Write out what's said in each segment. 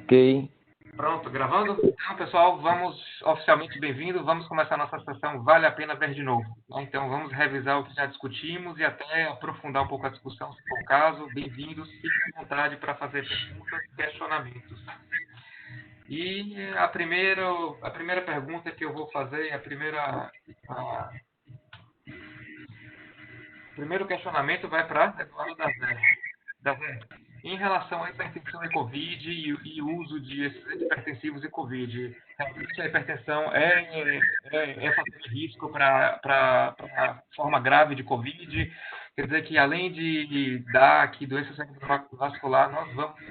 Ok. Pronto, gravando? Então, pessoal, vamos oficialmente bem-vindo. Vamos começar nossa sessão Vale a Pena Ver de Novo. Então, vamos revisar o que já discutimos e até aprofundar um pouco a discussão, se for o caso. Bem-vindos, fiquem à vontade para fazer perguntas e questionamentos. E a primeira pergunta que eu vou fazer, o primeiro questionamento vai para Eduardo Dazé. Em relação à hipertensão e Covid e o uso de esses antihipertensivos e Covid, realmente a hipertensão é fator de risco para forma grave de Covid? Quer dizer que além de dar aqui doença cerebrovascular,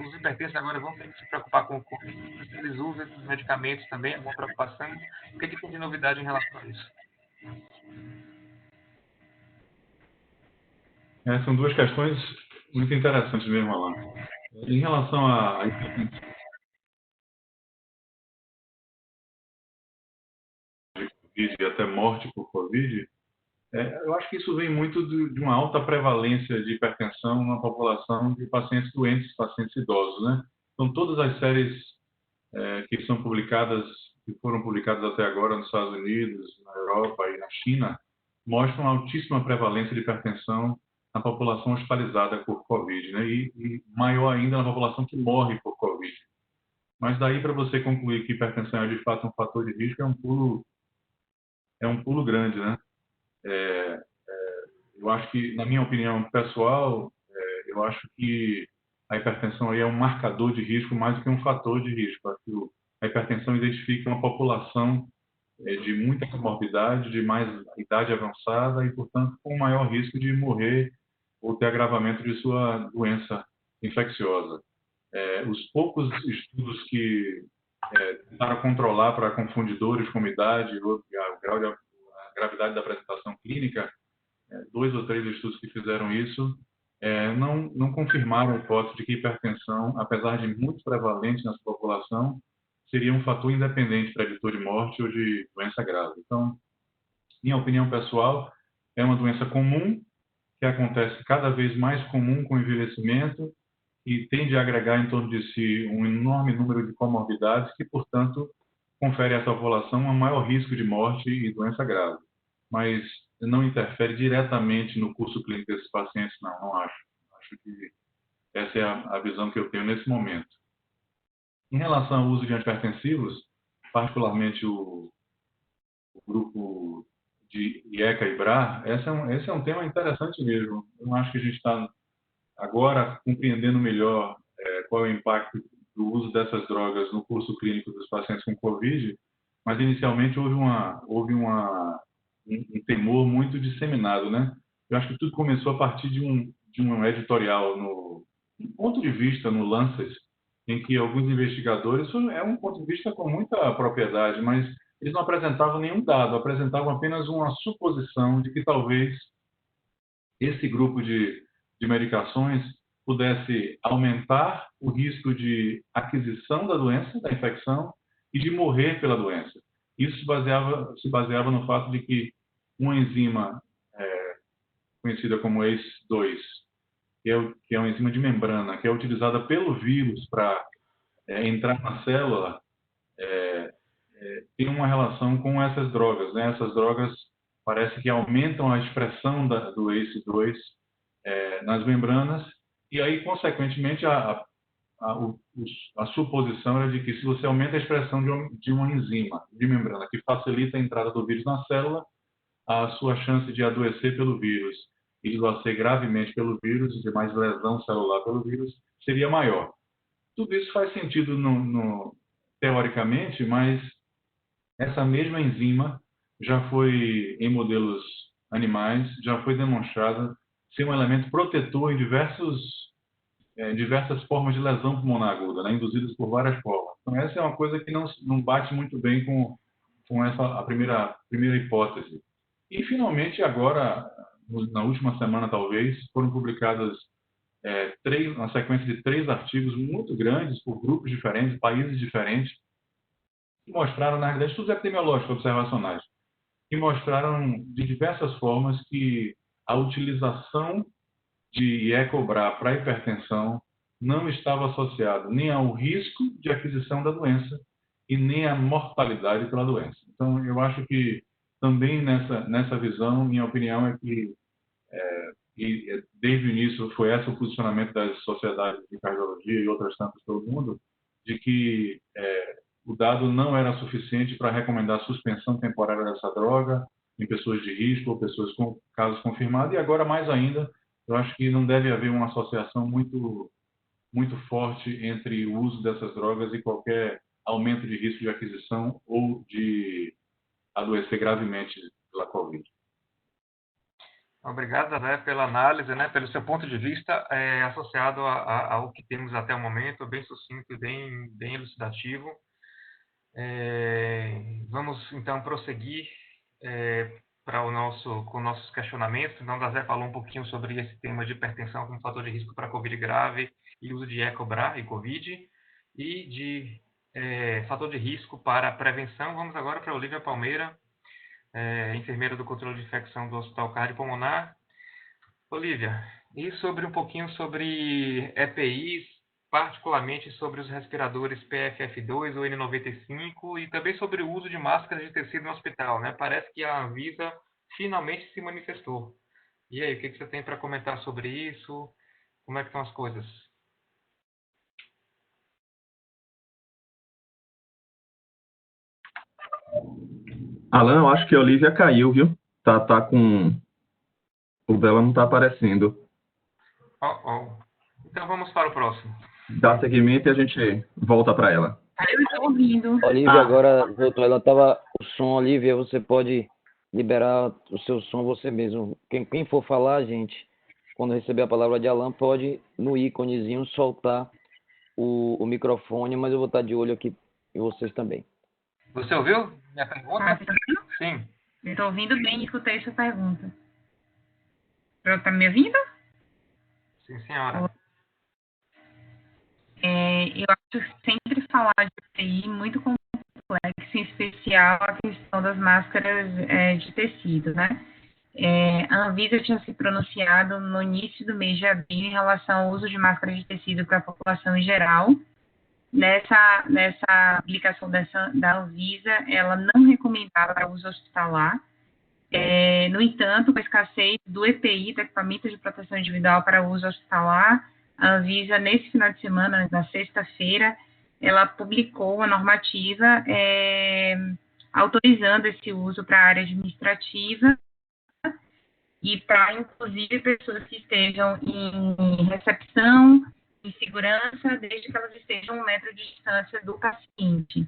os hipertensos agora vão ter que se preocupar com o Covid, se eles usam esses medicamentos também, é uma preocupação. O que tem de novidade em relação a isso? São duas questões muito interessantes mesmo, Alan. Em relação à hipertensão de Covid e até morte por Covid, eu acho que isso vem muito de uma alta prevalência de hipertensão na população de pacientes doentes, pacientes idosos, né? Então, todas as séries que foram publicadas até agora nos Estados Unidos, na Europa e na China, mostram altíssima prevalência de hipertensão na população hospitalizada por Covid, né? E maior ainda na população que morre por Covid. Mas daí para você concluir que hipertensão é de fato um fator de risco é um pulo grande, né? Eu acho que, na minha opinião pessoal, eu acho que a hipertensão aí é um marcador de risco mais do que um fator de risco. Acho que a hipertensão identifica uma população de muita comorbidade, de mais idade avançada e, portanto, com maior risco de morrer ou ter agravamento de sua doença infecciosa. Os poucos estudos que tentaram controlar para confundidores como idade ou a gravidade da apresentação clínica, 2 ou 3 estudos que fizeram isso, não confirmaram a hipótese de que hipertensão, apesar de muito prevalente nessa população, seria um fator independente preditor de morte ou de doença grave. Então, minha opinião pessoal, é uma doença comum, que acontece cada vez mais comum com o envelhecimento e tende a agregar em torno de si um enorme número de comorbidades que, portanto, confere à população um maior risco de morte e doença grave. Mas não interfere diretamente no curso clínico desses pacientes, não acho. Acho que essa é a visão que eu tenho nesse momento. Em relação ao uso de antihipertensivos, particularmente o grupo de IECA e BRA, esse é um tema interessante mesmo. Eu acho que a gente está agora compreendendo melhor qual é o impacto do uso dessas drogas no curso clínico dos pacientes com Covid, mas inicialmente houve um temor muito disseminado, né? Eu acho que tudo começou a partir de um editorial um ponto de vista no Lancet, em que alguns investigadores, é um ponto de vista com muita propriedade, mas eles não apresentavam nenhum dado, apresentavam apenas uma suposição de que talvez esse grupo de medicações pudesse aumentar o risco de aquisição da doença, da infecção, e de morrer pela doença. Isso se baseava no fato de que uma enzima conhecida como ACE2, que é uma enzima de membrana, que é utilizada pelo vírus para entrar na célula, tem uma relação com essas drogas, né? Essas drogas parece que aumentam a expressão do ACE2 nas membranas e aí, consequentemente, a suposição era de que se você aumenta a expressão de uma enzima de membrana que facilita a entrada do vírus na célula, a sua chance de adoecer pelo vírus e de adoecer gravemente pelo vírus e de mais lesão celular pelo vírus seria maior. Tudo isso faz sentido teoricamente, mas essa mesma enzima já foi, em modelos animais, já foi demonstrada ser um elemento protetor em diversas formas de lesão pulmonar aguda, né, induzidas por várias formas. Então, essa é uma coisa que não bate muito bem com a primeira hipótese. E, finalmente, agora, na última semana, talvez, foram publicadas uma sequência de 3 artigos muito grandes por grupos diferentes, países diferentes, que mostraram, na realidade, estudos epidemiológicos observacionais, que mostraram de diversas formas que a utilização de IECA ou BRA para hipertensão não estava associado nem ao risco de aquisição da doença e nem à mortalidade pela doença. Então, eu acho que também nessa visão, minha opinião é que desde o início foi esse o posicionamento das sociedades de cardiologia e outras tantas pelo mundo, de que o dado não era suficiente para recomendar a suspensão temporária dessa droga em pessoas de risco ou pessoas com casos confirmados, e agora mais ainda, eu acho que não deve haver uma associação muito forte entre o uso dessas drogas e qualquer aumento de risco de aquisição ou de adoecer gravemente pela Covid. Obrigado, Zé, pela análise, né, pelo seu ponto de vista associado ao que temos até o momento, bem sucinto e bem elucidativo. Vamos, então, prosseguir com nossos questionamentos. Então, o Zé falou um pouquinho sobre esse tema de hipertensão como fator de risco para COVID grave e uso de EcoBra e COVID, e de fator de risco para prevenção. Vamos agora para a Olívia Palmeira, enfermeira do controle de infecção do Hospital Cardiopulmonar. Olívia, e um pouquinho sobre EPIs, particularmente sobre os respiradores PFF2 ou N95 e também sobre o uso de máscaras de tecido no hospital, né? Parece que a Anvisa finalmente se manifestou. E aí, o que você tem para comentar sobre isso? Como é que estão as coisas? Alan, eu acho que a Olivia caiu, viu? Tá com... O dela não tá aparecendo. Então vamos para o próximo. Dá seguimento e a gente volta para ela. Eu estou ouvindo. Olivia, agora voltou. Ela tava... O som, Olivia, você pode liberar o seu som você mesmo. Quem for falar, gente, quando receber a palavra de Alan, pode, no íconezinho, soltar o microfone, mas eu vou estar de olho aqui em vocês também. Você ouviu minha pergunta? Sim. Eu estou ouvindo bem e escutei sua pergunta. Está me ouvindo? Sim, senhora. Eu acho que sempre falar de UTI muito complexo, em especial a questão das máscaras de tecido, né? A Anvisa tinha se pronunciado no início do mês de abril em relação ao uso de máscaras de tecido para a população em geral. Nessa aplicação da Anvisa, ela não recomendava para uso hospitalar. No entanto, com a escassez do EPI, do equipamento de proteção individual para uso hospitalar, a Anvisa, nesse final de semana, na sexta-feira, ela publicou uma normativa autorizando esse uso para a área administrativa e para, inclusive, pessoas que estejam em recepção, em segurança, desde que elas estejam a 1 metro de distância do paciente.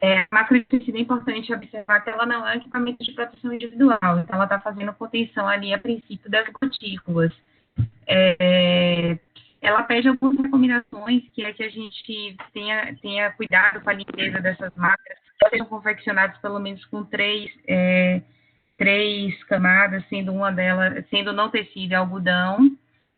A máscara de tecido é importante observar que ela não é um equipamento de proteção individual, então ela está fazendo contenção ali a princípio das gotículas. Ela pede algumas recomendações, que é que a gente tenha cuidado com a limpeza dessas máscaras, que sejam confeccionadas pelo menos com três camadas, sendo uma delas, sendo não tecido e algodão.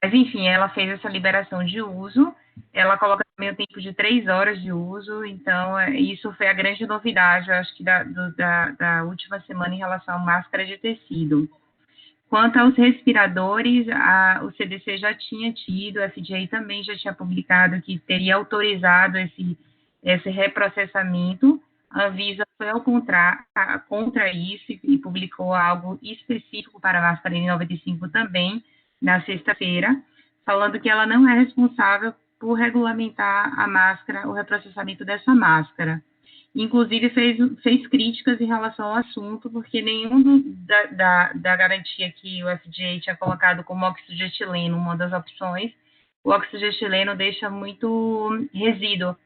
Mas, enfim, ela fez essa liberação de uso, ela coloca também o tempo de 3 horas de uso, então isso foi a grande novidade, eu acho que da última semana em relação à máscara de tecido. Quanto aos respiradores, o CDC já tinha tido, a FDA também já tinha publicado que teria autorizado esse reprocessamento. A Anvisa foi contra isso e publicou algo específico para a máscara N95 também, na sexta-feira, falando que ela não é responsável por regulamentar a máscara, o reprocessamento dessa máscara. Inclusive, fez críticas em relação ao assunto, porque nenhum da garantia que o FDA tinha colocado como oxigietileno, uma das opções, o oxigietileno deixa muito resíduo,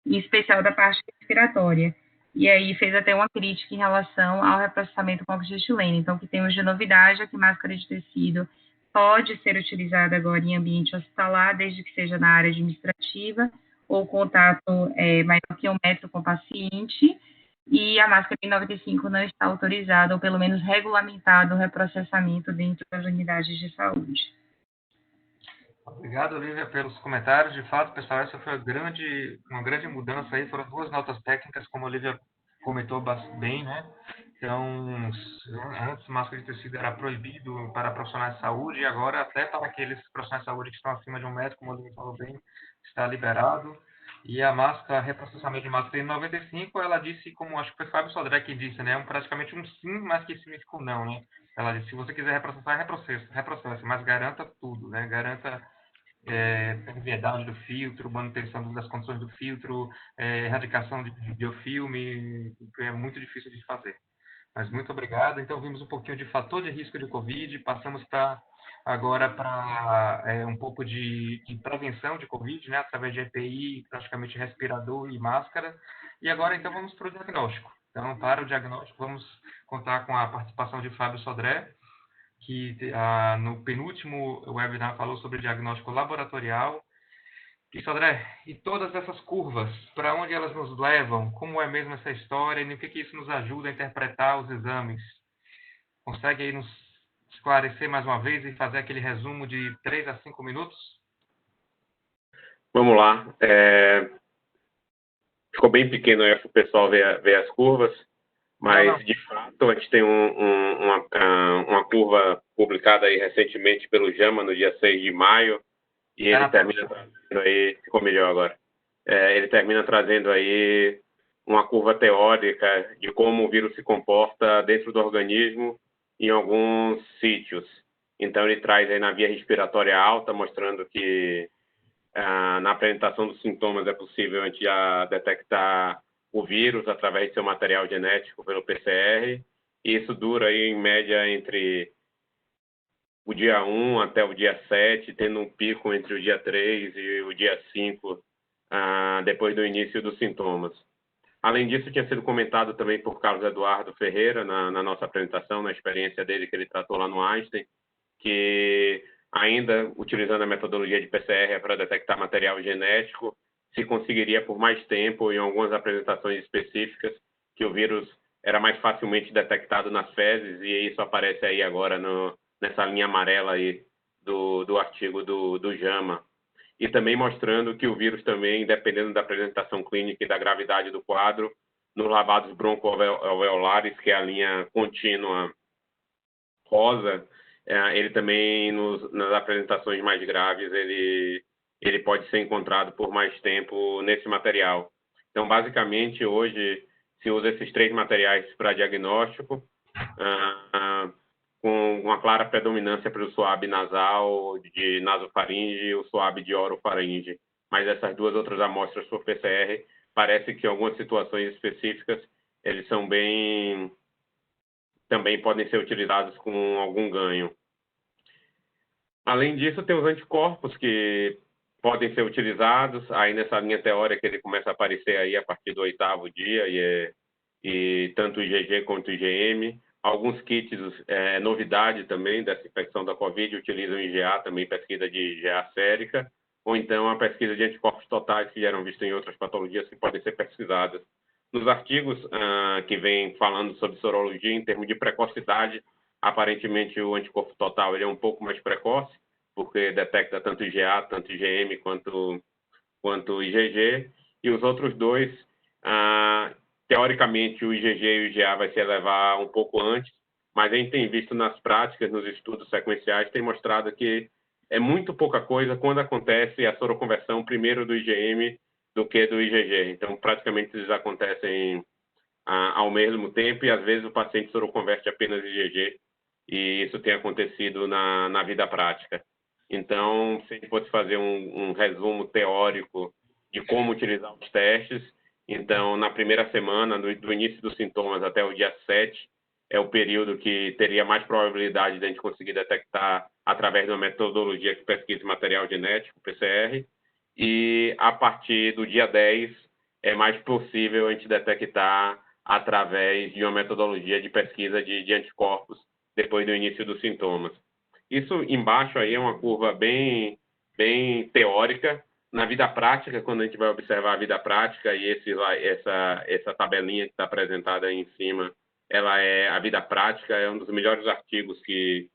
em especial da parte respiratória. E aí fez até uma crítica em relação ao reprocessamento com oxigietileno. Então, o que temos de novidade é que máscara de tecido pode ser utilizada agora em ambiente hospitalar, desde que seja na área administrativa, ou contato maior que 1 metro com o paciente, e a máscara N95 não está autorizada, ou pelo menos regulamentado o reprocessamento dentro das unidades de saúde. Obrigado, Olívia, pelos comentários. De fato, pessoal, essa foi uma grande mudança aí, foram 2 notas técnicas, como a Olívia comentou bem, né? Então, antes máscara de tecido era proibido para profissionais de saúde, e agora até para aqueles profissionais de saúde que estão acima de um metro, como ele falou bem, está liberado. E a máscara, reprocessamento de máscara em 95, ela disse, como acho que foi Fábio Sodré que disse, né, praticamente um sim, mas que significa um não, né? Ela disse, se você quiser reprocessar, reprocesse, mas garanta tudo, né? Garanta permeabilidade do filtro, manutenção das condições do filtro, erradicação de biofilme, que é muito difícil de fazer. Mas muito obrigado. Então, vimos um pouquinho de fator de risco de Covid, passamos agora para um pouco de prevenção de Covid, né, através de EPI, praticamente respirador e máscara. E agora, então, vamos para o diagnóstico. Então, para o diagnóstico, vamos contar com a participação de Fábio Sodré, que no penúltimo webinar falou sobre diagnóstico laboratorial. E Sodré, e todas essas curvas, para onde elas nos levam? Como é mesmo essa história? E no que isso nos ajuda a interpretar os exames? Consegue aí nos esclarecer mais uma vez e fazer aquele resumo de 3 a 5 minutos? Vamos lá. Ficou bem pequeno aí para o pessoal ver as curvas, mas de fato a gente tem uma curva publicada aí recentemente pelo JAMA no dia 6 de maio, e ele termina trazendo aí, ficou melhor agora, ele termina trazendo aí uma curva teórica de como o vírus se comporta dentro do organismo em alguns sítios. Então ele traz aí na via respiratória alta, mostrando que na apresentação dos sintomas é possível a gente já detectar o vírus através de seu material genético pelo PCR, e isso dura aí em média entre o dia 1 até o dia 7, tendo um pico entre o dia 3 e o dia 5, depois do início dos sintomas. Além disso, tinha sido comentado também por Carlos Eduardo Ferreira na nossa apresentação, na experiência dele que ele tratou lá no Einstein, que ainda utilizando a metodologia de PCR para detectar material genético, se conseguiria por mais tempo, em algumas apresentações específicas, que o vírus era mais facilmente detectado nas fezes, e isso aparece aí agora nessa linha amarela aí do artigo do JAMA. E também mostrando que o vírus também, dependendo da apresentação clínica e da gravidade do quadro, nos lavados broncoalveolares, que é a linha contínua rosa, ele também, nas apresentações mais graves, ele pode ser encontrado por mais tempo nesse material. Então, basicamente, hoje se usa esses 3 materiais para diagnóstico, com uma clara predominância para o swab nasal de nasofaringe e o swab de orofaringe. Mas essas 2 outras amostras por PCR, parece que em algumas situações específicas, eles são também podem ser utilizados com algum ganho. Além disso, tem os anticorpos que podem ser utilizados, aí nessa linha teórica ele começa a aparecer aí a partir do 8º dia, e tanto o IgG quanto o IgM. Alguns kits, novidade também dessa infecção da Covid, utilizam IgA, também pesquisa de IgA sérica, ou então a pesquisa de anticorpos totais que já eram vistos em outras patologias que podem ser pesquisadas. Nos artigos que vêm falando sobre sorologia, em termos de precocidade, aparentemente o anticorpo total ele é um pouco mais precoce, porque detecta tanto IgA, tanto IgM quanto IgG, e os outros 2, teoricamente o IgG e o IgA vai se elevar um pouco antes, mas a gente tem visto nas práticas, nos estudos sequenciais, tem mostrado que é muito pouca coisa quando acontece a soroconversão primeiro do IgM do que do IgG. Então, praticamente eles acontecem ao mesmo tempo, e às vezes o paciente soroconverte apenas IgG, e isso tem acontecido na vida prática. Então, se a gente fosse fazer um resumo teórico de como utilizar os testes, então, na primeira semana, do início dos sintomas até o dia 7, é o período que teria mais probabilidade de a gente conseguir detectar através de uma metodologia que pesquisa material genético, PCR, e a partir do dia 10 é mais possível a gente detectar através de uma metodologia de pesquisa de anticorpos depois do início dos sintomas. Isso embaixo aí é uma curva bem teórica. Na vida prática, quando a gente vai observar a vida prática, e essa tabelinha que está apresentada aí em cima, ela é a vida prática, é um dos melhores artigos que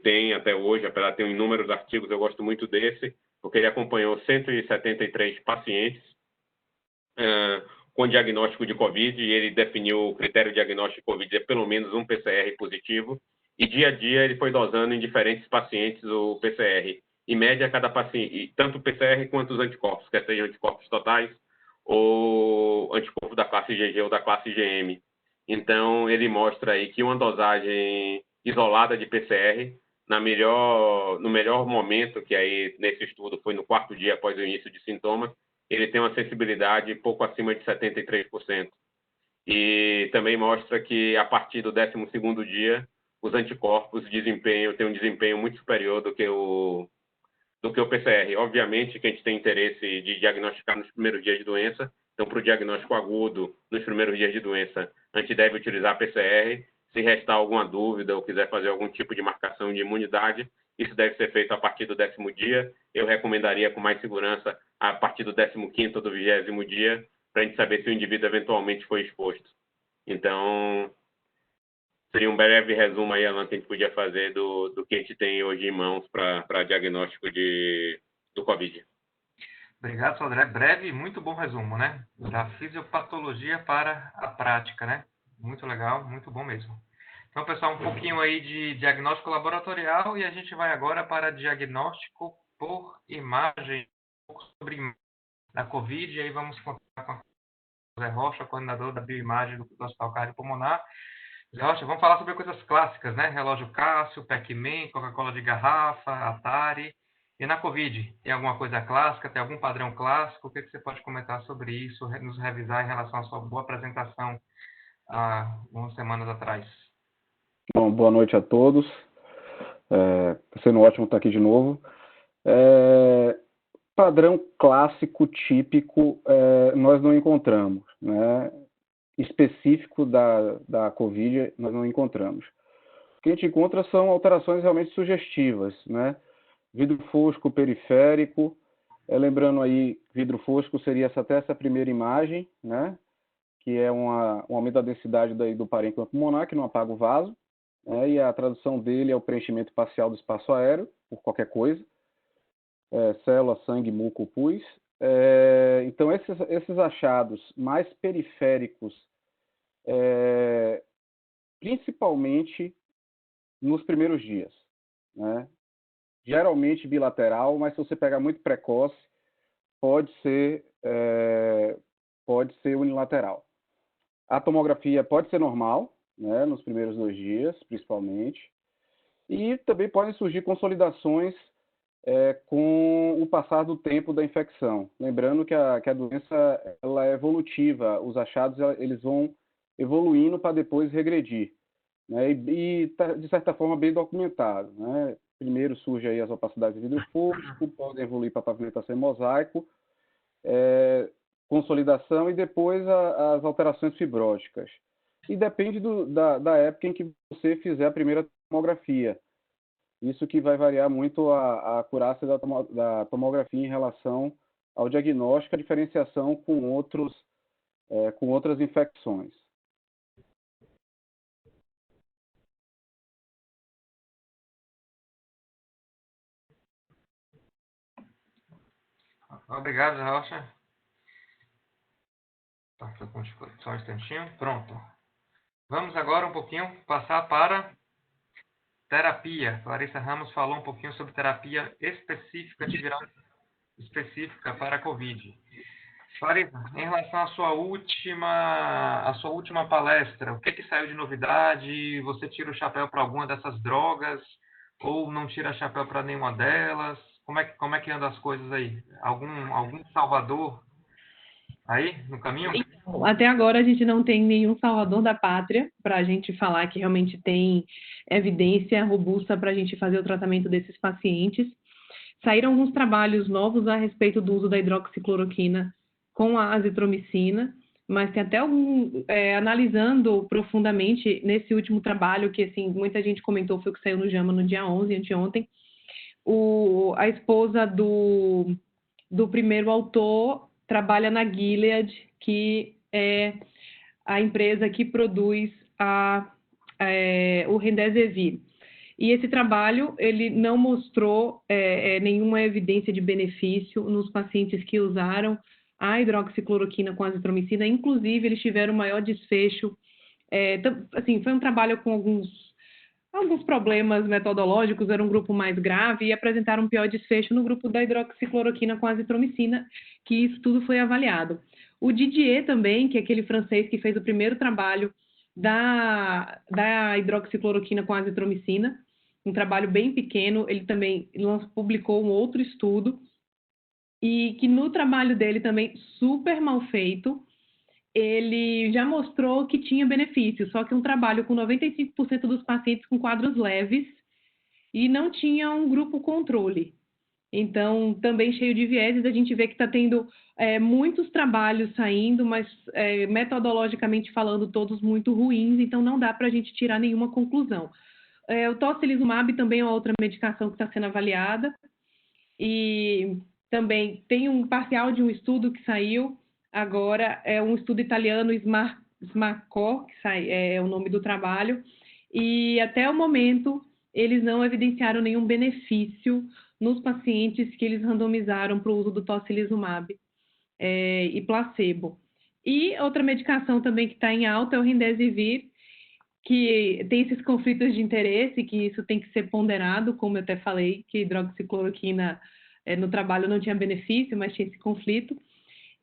tem até hoje, apesar de ter inúmeros artigos, eu gosto muito desse, porque ele acompanhou 173 pacientes, com diagnóstico de Covid, e ele definiu o critério diagnóstico de Covid é pelo menos um PCR positivo, e dia a dia ele foi dosando em diferentes pacientes o PCR. Em média, cada paciente, tanto o PCR quanto os anticorpos, quer sejam anticorpos totais ou anticorpo da classe IgG ou da classe IgM. Então, ele mostra aí que uma dosagem isolada de PCR, no melhor momento, que aí nesse estudo foi no 4º dia após o início de sintomas, ele tem uma sensibilidade pouco acima de 73%. E também mostra que a partir do 12º dia, os anticorpos têm um desempenho muito superior do que o PCR. Obviamente que a gente tem interesse de diagnosticar nos primeiros dias de doença, então para o diagnóstico agudo, nos primeiros dias de doença, a gente deve utilizar PCR. Se restar alguma dúvida ou quiser fazer algum tipo de marcação de imunidade, isso deve ser feito a partir do 10º dia. Eu recomendaria com mais segurança a partir do 15º ou do 20º dia, para a gente saber se o indivíduo eventualmente foi exposto. Então, seria um breve resumo aí, Alan, que a gente podia fazer do que a gente tem hoje em mãos para diagnóstico do Covid. Obrigado, Sodré. Breve e muito bom resumo, né? Da fisiopatologia para a prática, né? Muito legal, muito bom mesmo. Então, pessoal, um pouquinho aí de diagnóstico laboratorial e a gente vai agora para diagnóstico por imagem, um pouco sobre a Covid, e aí vamos contar com o José Rocha, coordenador da bioimagem do Hospital Cardiopulmonar. José Rocha, vamos falar sobre coisas clássicas, né? Relógio Cássio, Pac-Man, Coca-Cola de garrafa, Atari. E na Covid, tem alguma coisa clássica, tem algum padrão clássico? O que você pode comentar sobre isso, nos revisar em relação à sua boa apresentação há umas semanas atrás? Bom, boa noite a todos. Está sendo ótimo estar aqui de novo. Padrão clássico, típico, nós não encontramos, né? Específico da Covid, nós não encontramos. O que a gente encontra são alterações realmente sugestivas, né? Vidro fosco periférico, lembrando aí, vidro fosco seria até essa primeira imagem, né? Que é um aumento da densidade do parênquima pulmonar, que não apaga o vaso, né? E a tradução dele é o preenchimento parcial do espaço aéreo, por qualquer coisa, célula, sangue, muco, pus. Então, esses achados mais periféricos, principalmente nos primeiros dias, né? Geralmente bilateral, mas se você pegar muito precoce, pode ser unilateral. A tomografia pode ser normal, né, nos primeiros 2 dias, principalmente, e também podem surgir consolidações com o passar do tempo da infecção. Lembrando que a doença ela é evolutiva, os achados eles vão evoluindo para depois regredir, né, e tá, de certa forma, bem documentado, né? Primeiro surge aí as opacidades de vidro fosco, podem evoluir para pavimentação e mosaico, consolidação e depois as alterações fibróticas. E depende da época em que você fizer a primeira tomografia. Isso que vai variar muito a acurácia da tomografia em relação ao diagnóstico, a diferenciação com outras infecções. Obrigado, José Rocha. Tá, só um instantinho. Pronto. Vamos agora um pouquinho passar para terapia. Larissa Ramos falou um pouquinho sobre terapia específica, antiviral específica para a Covid. Larissa, em relação à sua última palestra, o que saiu de novidade? Você tira o chapéu para alguma dessas drogas ou não tira chapéu para nenhuma delas? Como é que andam as coisas aí? Algum salvador aí no caminho? Então, até agora a gente não tem nenhum salvador da pátria para a gente falar que realmente tem evidência robusta para a gente fazer o tratamento desses pacientes. Saíram alguns trabalhos novos a respeito do uso da hidroxicloroquina com a azitromicina, mas tem até analisando profundamente nesse último trabalho, que assim, muita gente comentou, foi o que saiu no JAMA no dia 11, anteontem, a esposa do primeiro autor trabalha na Gilead, que é a empresa que produz o Remdesivir. E esse trabalho, ele não mostrou nenhuma evidência de benefício nos pacientes que usaram a hidroxicloroquina com azitromicina. Inclusive, eles tiveram o maior desfecho. Assim, foi um trabalho com alguns problemas metodológicos, era um grupo mais grave, e apresentaram um pior desfecho no grupo da hidroxicloroquina com azitromicina, que isso tudo foi avaliado. O Didier também, que é aquele francês que fez o primeiro trabalho da hidroxicloroquina com azitromicina, um trabalho bem pequeno, ele também publicou um outro estudo, e que no trabalho dele também, super mal feito, ele já mostrou que tinha benefício, só que um trabalho com 95% dos pacientes com quadros leves e não tinha um grupo controle. Então, também cheio de vieses, a gente vê que está tendo muitos trabalhos saindo, mas metodologicamente falando, todos muito ruins, então não dá para a gente tirar nenhuma conclusão. O tocilizumab também é uma outra medicação que está sendo avaliada, e também tem um parcial de um estudo que saiu, agora é um estudo italiano, SMARCO, que é o nome do trabalho, e até o momento eles não evidenciaram nenhum benefício nos pacientes que eles randomizaram para o uso do tocilizumab e placebo. E outra medicação também que está em alta é o Remdesivir, que tem esses conflitos de interesse, que isso tem que ser ponderado, como eu até falei, que hidroxicloroquina no trabalho não tinha benefício, mas tinha esse conflito.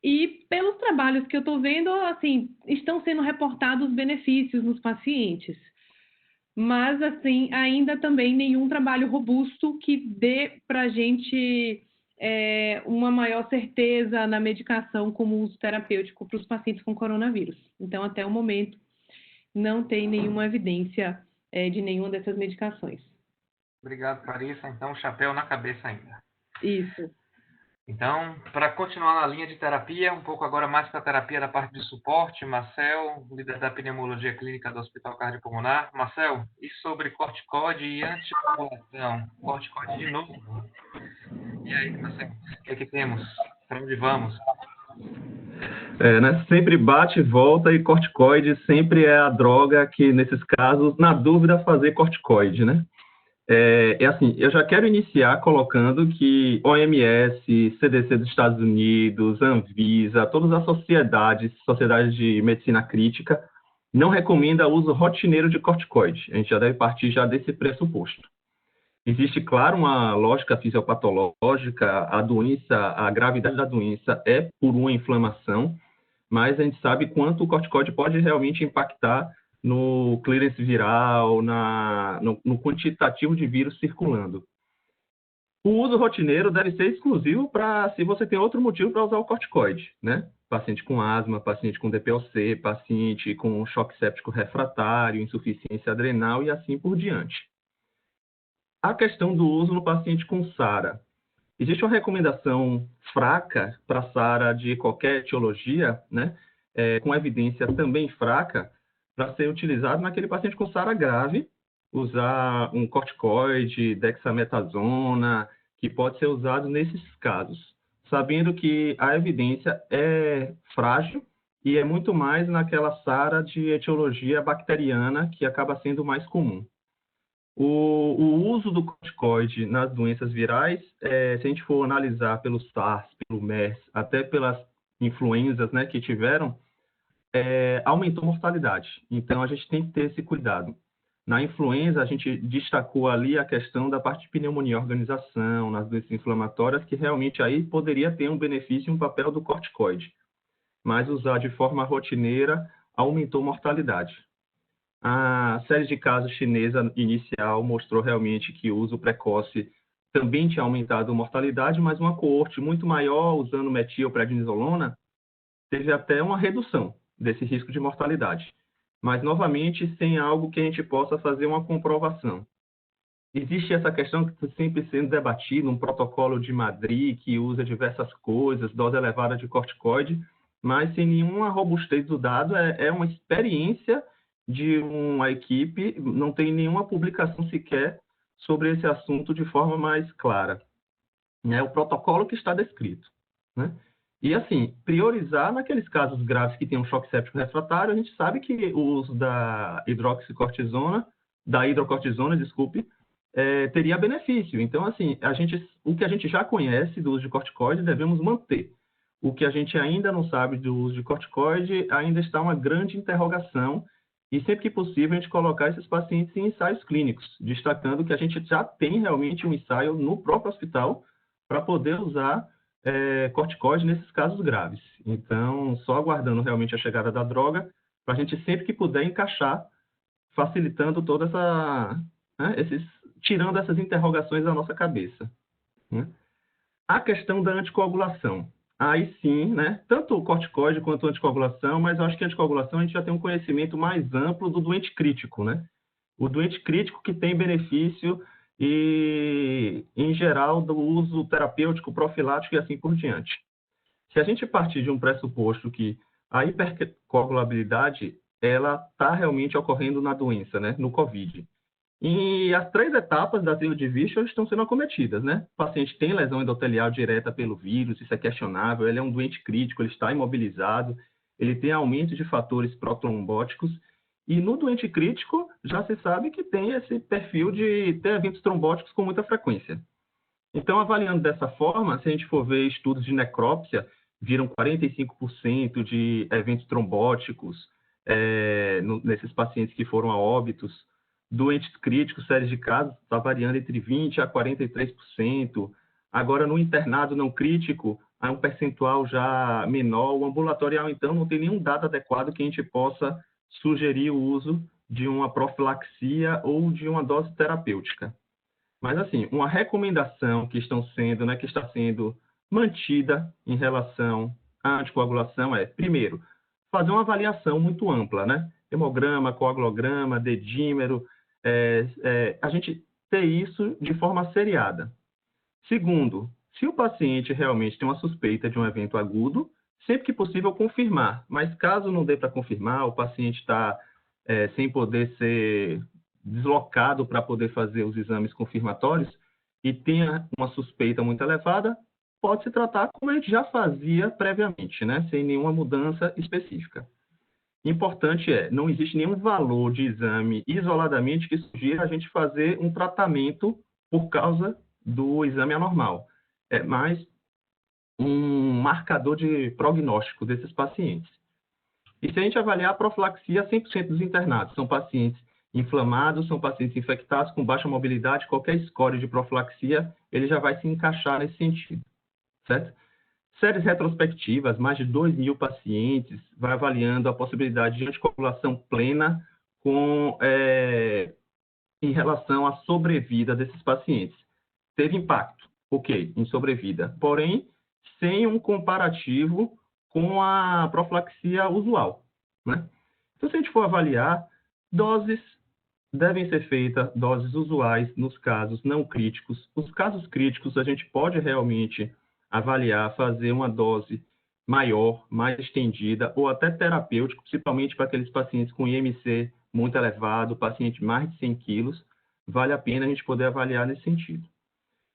E pelos trabalhos que eu estou vendo, assim, estão sendo reportados benefícios nos pacientes. Mas, assim, ainda também nenhum trabalho robusto que dê para a gente uma maior certeza na medicação como uso terapêutico para os pacientes com coronavírus. Então, até o momento, não tem nenhuma evidência de nenhuma dessas medicações. Obrigado, Clarissa. Então, chapéu na cabeça ainda. Isso. Então, para continuar na linha de terapia, um pouco agora mais para a terapia da parte de suporte, Marcel, líder da pneumologia clínica do Hospital Cardiopulmonar. Marcel, e sobre corticoide e anticoagulação? Corticoide de novo. E aí, Marcel, o que temos? Para onde vamos? Né? Sempre bate, volta, e corticoide sempre é a droga que, nesses casos, na dúvida, fazer corticoide, né? Assim, eu já quero iniciar colocando que OMS, CDC dos Estados Unidos, Anvisa, todas as sociedades de medicina crítica, não recomendam o uso rotineiro de corticoide. A gente já deve partir já desse pressuposto. Existe, claro, uma lógica fisiopatológica, a gravidade da doença é por uma inflamação, mas a gente sabe quanto o corticoide pode realmente impactar no clearance viral, no quantitativo de vírus circulando. O uso rotineiro deve ser exclusivo para se você tem outro motivo para usar o corticoide, né? Paciente com asma, paciente com DPOC, paciente com choque séptico refratário, insuficiência adrenal e assim por diante. A questão do uso no paciente com SARA. Existe uma recomendação fraca para SARA de qualquer etiologia, né? Com evidência também fraca, para ser utilizado naquele paciente com SARA grave, usar um corticoide, dexametasona, que pode ser usado nesses casos, sabendo que a evidência é frágil e é muito mais naquela SARA de etiologia bacteriana, que acaba sendo mais comum. O uso do corticoide nas doenças virais, se a gente for analisar pelo SARS, pelo MERS, até pelas influenzas, né, que tiveram, aumentou a mortalidade. Então, a gente tem que ter esse cuidado. Na influenza, a gente destacou ali a questão da parte de pneumonia e organização, nas doenças inflamatórias, que realmente aí poderia ter um benefício e um papel do corticoide. Mas usar de forma rotineira aumentou a mortalidade. A série de casos chinesa inicial mostrou realmente que o uso precoce também tinha aumentado a mortalidade, mas uma coorte muito maior, usando metilprednisolona, teve até uma redução desse risco de mortalidade. Mas, novamente, sem algo que a gente possa fazer uma comprovação. Existe essa questão que está sempre sendo debatida, um protocolo de Madrid que usa diversas coisas, dose elevada de corticoide, mas sem nenhuma robustez do dado, é uma experiência de uma equipe, não tem nenhuma publicação sequer sobre esse assunto de forma mais clara. É o protocolo que está descrito, né? E, assim, priorizar naqueles casos graves que tem um choque séptico refratário, a gente sabe que o uso da hidrocortisona, teria benefício. Então, assim, o que a gente já conhece do uso de corticoide, devemos manter. o que a gente ainda não sabe do uso de corticoide ainda está uma grande interrogação, e sempre que possível a gente colocar esses pacientes em ensaios clínicos, destacando que a gente já tem realmente um ensaio no próprio hospital para poder usar corticoide nesses casos graves. Então, só aguardando realmente a chegada da droga, para a gente sempre que puder encaixar, facilitando toda essa, né, tirando essas interrogações da nossa cabeça, né? A questão da anticoagulação. Aí sim, né, tanto o corticoide quanto a anticoagulação, mas eu acho que a anticoagulação a gente já tem um conhecimento mais amplo do doente crítico, né? O doente crítico que tem benefício e, em geral, do uso terapêutico, profilático e assim por diante. Se a gente partir de um pressuposto que a hipercoagulabilidade ela está realmente ocorrendo na doença, né, no COVID. E as 3 etapas da tríade de Virchow estão sendo acometidas, né? O paciente tem lesão endotelial direta pelo vírus, isso é questionável, ele é um doente crítico, ele está imobilizado, ele tem aumento de fatores protrombóticos, e no doente crítico já se sabe que tem esse perfil de ter eventos trombóticos com muita frequência. Então, avaliando dessa forma, se a gente for ver estudos de necrópsia, viram 45% de eventos trombóticos nesses pacientes que foram a óbitos. Doentes críticos, séries de casos, está variando entre 20% a 43%. Agora, no internado não crítico, há um percentual já menor. O ambulatorial, então, não tem nenhum dado adequado que a gente possa sugerir o uso de uma profilaxia ou de uma dose terapêutica. Mas, assim, uma recomendação que está sendo mantida em relação à anticoagulação é, primeiro, fazer uma avaliação muito ampla, né? Hemograma, coagulograma, dedímero, a gente ter isso de forma seriada. Segundo, se o paciente realmente tem uma suspeita de um evento agudo, sempre que possível confirmar, mas caso não dê para confirmar, o paciente está sem poder ser deslocado para poder fazer os exames confirmatórios e tenha uma suspeita muito elevada, pode se tratar como a gente já fazia previamente, né? Sem nenhuma mudança específica. Importante não existe nenhum valor de exame isoladamente que sugira a gente fazer um tratamento por causa do exame anormal. É mais um marcador de prognóstico desses pacientes. E se a gente avaliar a profilaxia, 100% dos internados são pacientes inflamados, são pacientes infectados com baixa mobilidade, qualquer score de profilaxia, ele já vai se encaixar nesse sentido, certo? Séries retrospectivas, mais de 2.000 pacientes, vai avaliando a possibilidade de anticoagulação plena em relação à sobrevida desses pacientes. Teve impacto, ok, em sobrevida, porém, sem um comparativo com a profilaxia usual, né? Então, se a gente for avaliar, doses devem ser feitas, doses usuais nos casos não críticos. Os casos críticos, a gente pode realmente avaliar, fazer uma dose maior, mais estendida, ou até terapêutico, principalmente para aqueles pacientes com IMC muito elevado, paciente mais de 100 quilos, vale a pena a gente poder avaliar nesse sentido.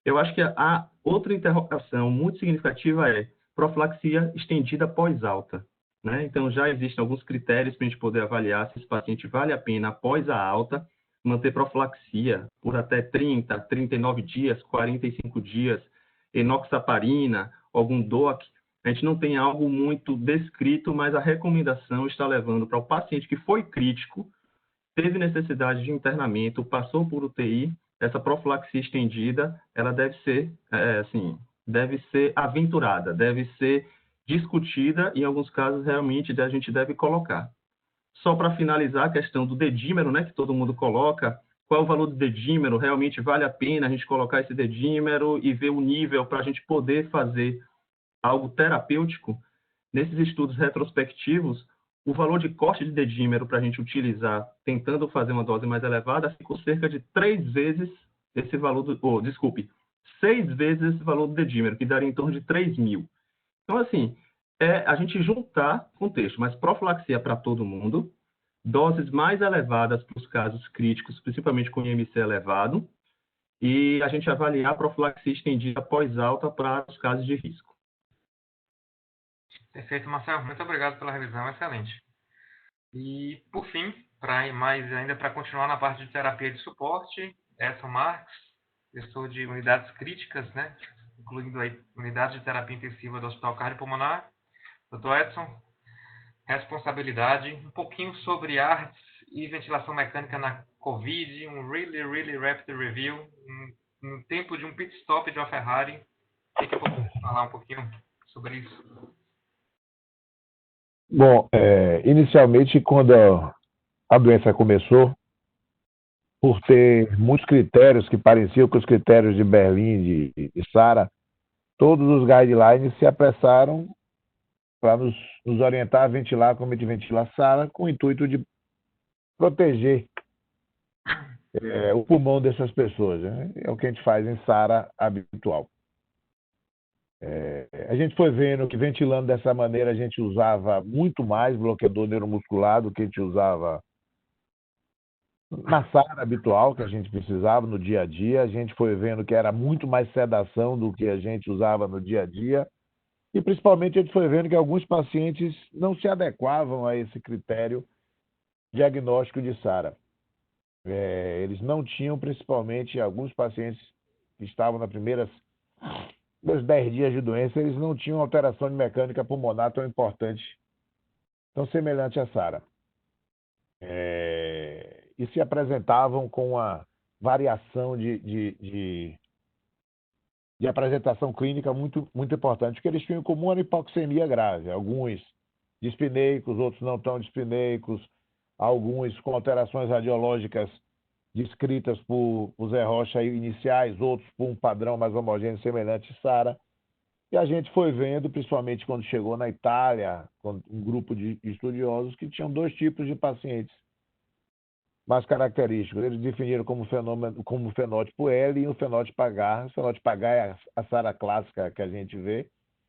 Eu acho que a outra interrogação muito significativa é profilaxia estendida pós-alta, né? Então, já existem alguns critérios para a gente poder avaliar se esse paciente vale a pena, após a alta, manter profilaxia por até 30, 39 dias, 45 dias, enoxaparina, algum DOAC. A gente não tem algo muito descrito, mas a recomendação está levando para o paciente que foi crítico, teve necessidade de internamento, passou por UTI, essa profilaxia estendida, ela deve ser, deve ser aventurada, deve ser discutida, e em alguns casos, realmente, a gente deve colocar. Só para finalizar a questão do dedímero, né, que todo mundo coloca, qual é o valor do dedímero? Realmente vale a pena a gente colocar esse dedímero e ver o nível para a gente poder fazer algo terapêutico? Nesses estudos retrospectivos, o valor de corte de dedímero para a gente utilizar, tentando fazer uma dose mais elevada, ficou cerca de 3 vezes esse valor, 6 vezes esse valor do dedímero, que daria em torno de 3.000. Então, assim, a gente juntar contexto, mas profilaxia para todo mundo, doses mais elevadas para os casos críticos, principalmente com IMC elevado, e a gente avaliar a profilaxia estendida pós-alta para os casos de risco. Perfeito, Marcelo. Muito obrigado pela revisão, excelente. E, por fim, para continuar na parte de terapia de suporte, Edson Marques, gestor de unidades críticas, né, incluindo a unidade de terapia intensiva do Hospital Cardiopulmonar. Dr. Edson, responsabilidade, um pouquinho sobre artes e ventilação mecânica na COVID, um really rapid review, no tempo de um pit stop de uma Ferrari. O que eu posso falar um pouquinho sobre isso? Bom, inicialmente, quando a doença começou, por ter muitos critérios que pareciam com os critérios de Berlim e SARA, todos os guidelines se apressaram para nos orientar a ventilar como a gente ventila SARA, com o intuito de proteger o pulmão dessas pessoas. Né? É o que a gente faz em SARA habitual. A gente foi vendo que ventilando dessa maneira a gente usava muito mais bloqueador neuromuscular do que a gente usava na SARA habitual, que a gente precisava no dia a dia. A gente foi vendo que era muito mais sedação do que a gente usava no dia a dia. E principalmente a gente foi vendo que alguns pacientes não se adequavam a esse critério diagnóstico de SARA. Eles não tinham, principalmente alguns pacientes que estavam nas primeiras 10 dias de doença, eles não tinham alteração de mecânica pulmonar tão importante, tão semelhante à SARA. E se apresentavam com uma variação de apresentação clínica muito importante. O que eles tinham em comum era hipoxemia grave, alguns dispneicos, outros não tão dispneicos, alguns com alterações radiológicas descritas por Zé Rocha iniciais, outros por um padrão mais homogêneo semelhante a SARA. E a gente foi vendo, principalmente quando chegou na Itália, com um grupo de estudiosos que tinham dois tipos de pacientes mais característicos. Eles definiram como fenótipo L e o fenótipo H. O fenótipo H é a SARA clássica que a gente vê,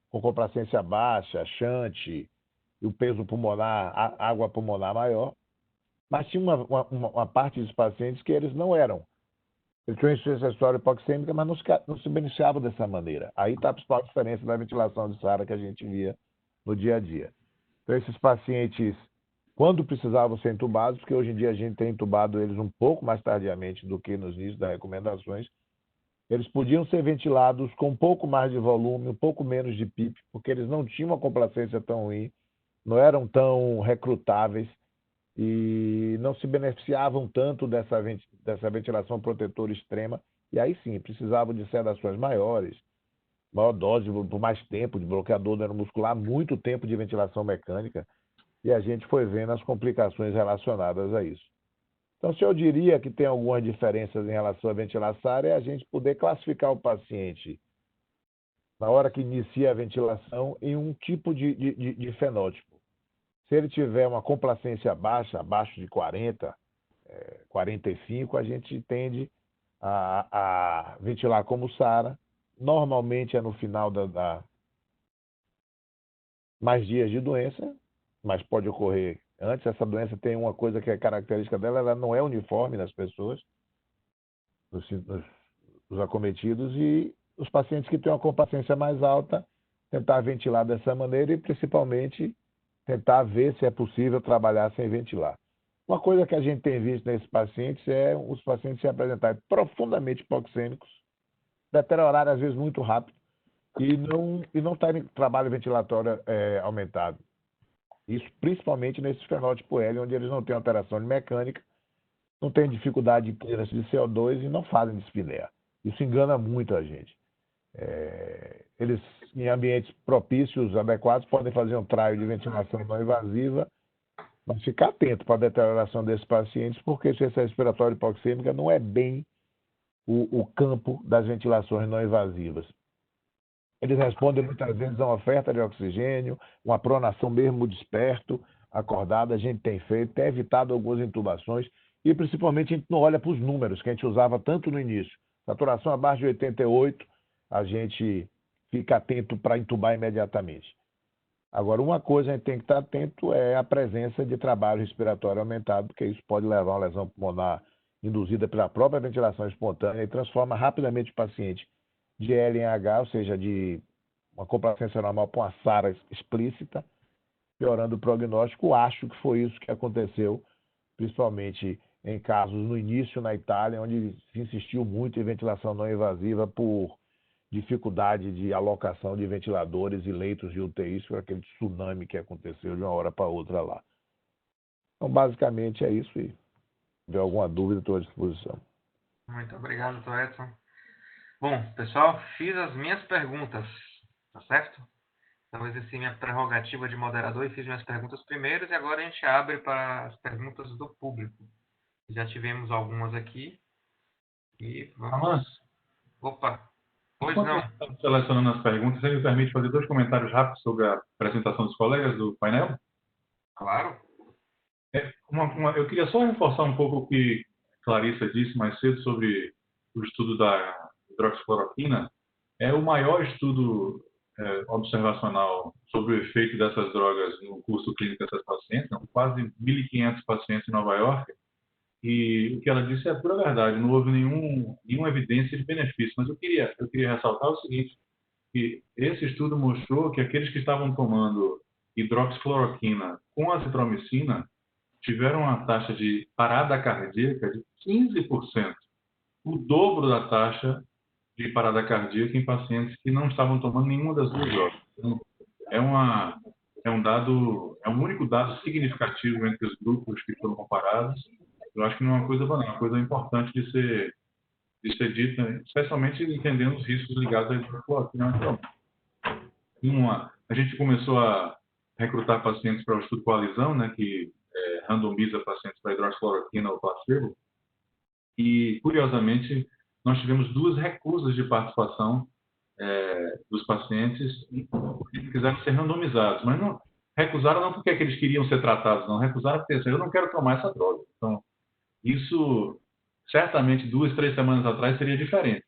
com complacência baixa, chante, e o peso pulmonar, água pulmonar maior. Mas tinha uma parte dos pacientes que eles não eram. Eles tinham insuficiência respiratória hipoxêmica, mas não se beneficiavam dessa maneira. Aí está a principal diferença da ventilação de SARA que a gente via no dia a dia. Então, esses pacientes, quando precisavam ser entubados, porque hoje em dia a gente tem entubado eles um pouco mais tardiamente do que nos inícios das recomendações, eles podiam ser ventilados com um pouco mais de volume, um pouco menos de PIP, porque eles não tinham uma complacência tão ruim, não eram tão recrutáveis e não se beneficiavam tanto dessa ventilação protetora extrema. E aí sim, precisavam de sedações maiores, maior dose por mais tempo de bloqueador neuromuscular, muito tempo de ventilação mecânica. E a gente foi vendo as complicações relacionadas a isso. Então, se eu diria que tem algumas diferenças em relação à ventilação SARA, é a gente poder classificar o paciente, na hora que inicia a ventilação, em um tipo de fenótipo. Se ele tiver uma complacência baixa, abaixo de 40, 45, a gente tende a ventilar como SARA. Normalmente é no final mais dias de doença, mas pode ocorrer antes. Essa doença tem uma coisa que é característica dela, ela não é uniforme nas pessoas, nos acometidos, e os pacientes que têm uma complacência mais alta, tentar ventilar dessa maneira e principalmente tentar ver se é possível trabalhar sem ventilar. Uma coisa que a gente tem visto nesses pacientes é os pacientes se apresentarem profundamente hipoxêmicos, deteriorarem às vezes muito rápido e não terem trabalho ventilatório aumentado. Isso principalmente nesse fenótipo L, onde eles não têm alteração de mecânica, não têm dificuldade de clearance de CO2 e não fazem dispneia. Isso engana muito a gente. Eles, em ambientes propícios, adequados, podem fazer um trial de ventilação não invasiva, mas ficar atento para a deterioração desses pacientes, porque insuficiência respiratória hipoxêmica não é bem o campo das ventilações não invasivas. Eles respondem muitas vezes a uma oferta de oxigênio, uma pronação mesmo desperto, acordada, a gente tem feito, tem evitado algumas intubações e principalmente a gente não olha para os números que a gente usava tanto no início. Saturação abaixo de 88, a gente fica atento para intubar imediatamente. Agora, uma coisa a gente tem que estar atento é a presença de trabalho respiratório aumentado, porque isso pode levar a uma lesão pulmonar induzida pela própria ventilação espontânea e transforma rapidamente o paciente de L em H, ou seja, de uma complacência normal para uma SARA explícita, piorando o prognóstico. Acho que foi isso que aconteceu, principalmente em casos no início na Itália, onde se insistiu muito em ventilação não invasiva por dificuldade de alocação de ventiladores e leitos de UTIs por aquele tsunami que aconteceu de uma hora para outra lá. Então, basicamente é isso. E se tiver alguma dúvida, estou à disposição. Muito obrigado, doutor Edson. Bom, pessoal, fiz as minhas perguntas, tá certo? Então, exerci minha prerrogativa de moderador e fiz minhas perguntas primeiras, e agora a gente abre para as perguntas do público. Já tivemos algumas aqui. E vamos... Opa! Pois não. Estamos selecionando as perguntas. Você me permite fazer 2 comentários rápidos sobre a apresentação dos colegas do painel? Claro. Eu queria só reforçar um pouco o que Clarissa disse mais cedo sobre o estudo da hidroxicloroquina. É o maior estudo observacional sobre o efeito dessas drogas no curso clínico dessas pacientes. São quase 1.500 pacientes em Nova York. E o que ela disse é pura verdade, não houve nenhuma evidência de benefício. Mas eu queria ressaltar o seguinte, que esse estudo mostrou que aqueles que estavam tomando hidroxicloroquina com azitromicina tiveram uma taxa de parada cardíaca de 15%, o dobro da taxa de parada cardíaca em pacientes que não estavam tomando nenhuma das duas drogas. Então, é um único dado significativo entre os grupos que foram comparados. Eu acho que não é uma coisa banal, é uma coisa importante de ser dita, especialmente entendendo os riscos ligados à hidroxicloroquina. A gente começou a recrutar pacientes para o estudo Coalizão, né, que randomiza pacientes para hidroxicloroquina ou placebo, e, curiosamente, nós tivemos 2 recusas de participação dos pacientes que quiseram ser randomizados, mas não recusaram não porque eles queriam ser tratados, não, recusaram porque assim, eu não quero tomar essa droga. Então, isso, certamente, 2, 3 semanas atrás seria diferente.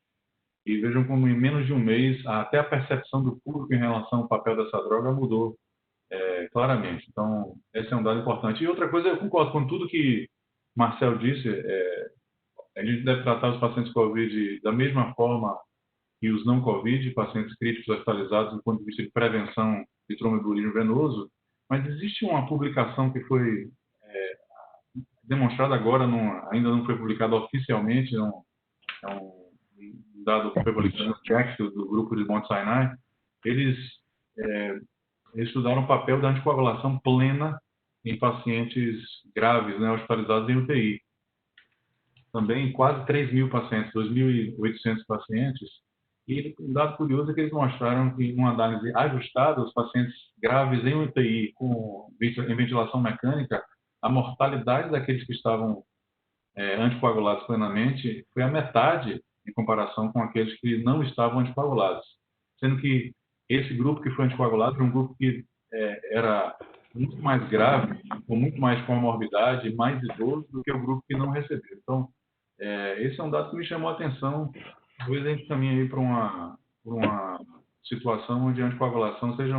E vejam como em menos de um mês, até a percepção do público em relação ao papel dessa droga mudou claramente. Então, esse é um dado importante. E outra coisa, eu concordo com tudo que Marcel disse, a gente deve tratar os pacientes COVID da mesma forma que os não COVID, pacientes críticos hospitalizados do ponto de vista de prevenção de tromboembolismo venoso, mas existe uma publicação que foi demonstrada agora, ainda não foi publicada oficialmente, é um dado que foi publicado no Jack, do grupo de Mount Sinai. Eles estudaram o papel da anticoagulação plena em pacientes graves, né, hospitalizados em UTI. Também quase 3.000 pacientes, 2.800 pacientes. E um dado curioso é que eles mostraram que, em uma análise ajustada, os pacientes graves em UTI em ventilação mecânica, a mortalidade daqueles que estavam anticoagulados plenamente foi a metade em comparação com aqueles que não estavam anticoagulados. Sendo que esse grupo que foi anticoagulado era um grupo que era muito mais grave, com muito mais comorbidade, mais idoso do que o grupo que não recebeu. Então, esse é um dado que me chamou a atenção. Talvez a gente caminhe aí para uma situação onde a anticoagulação seja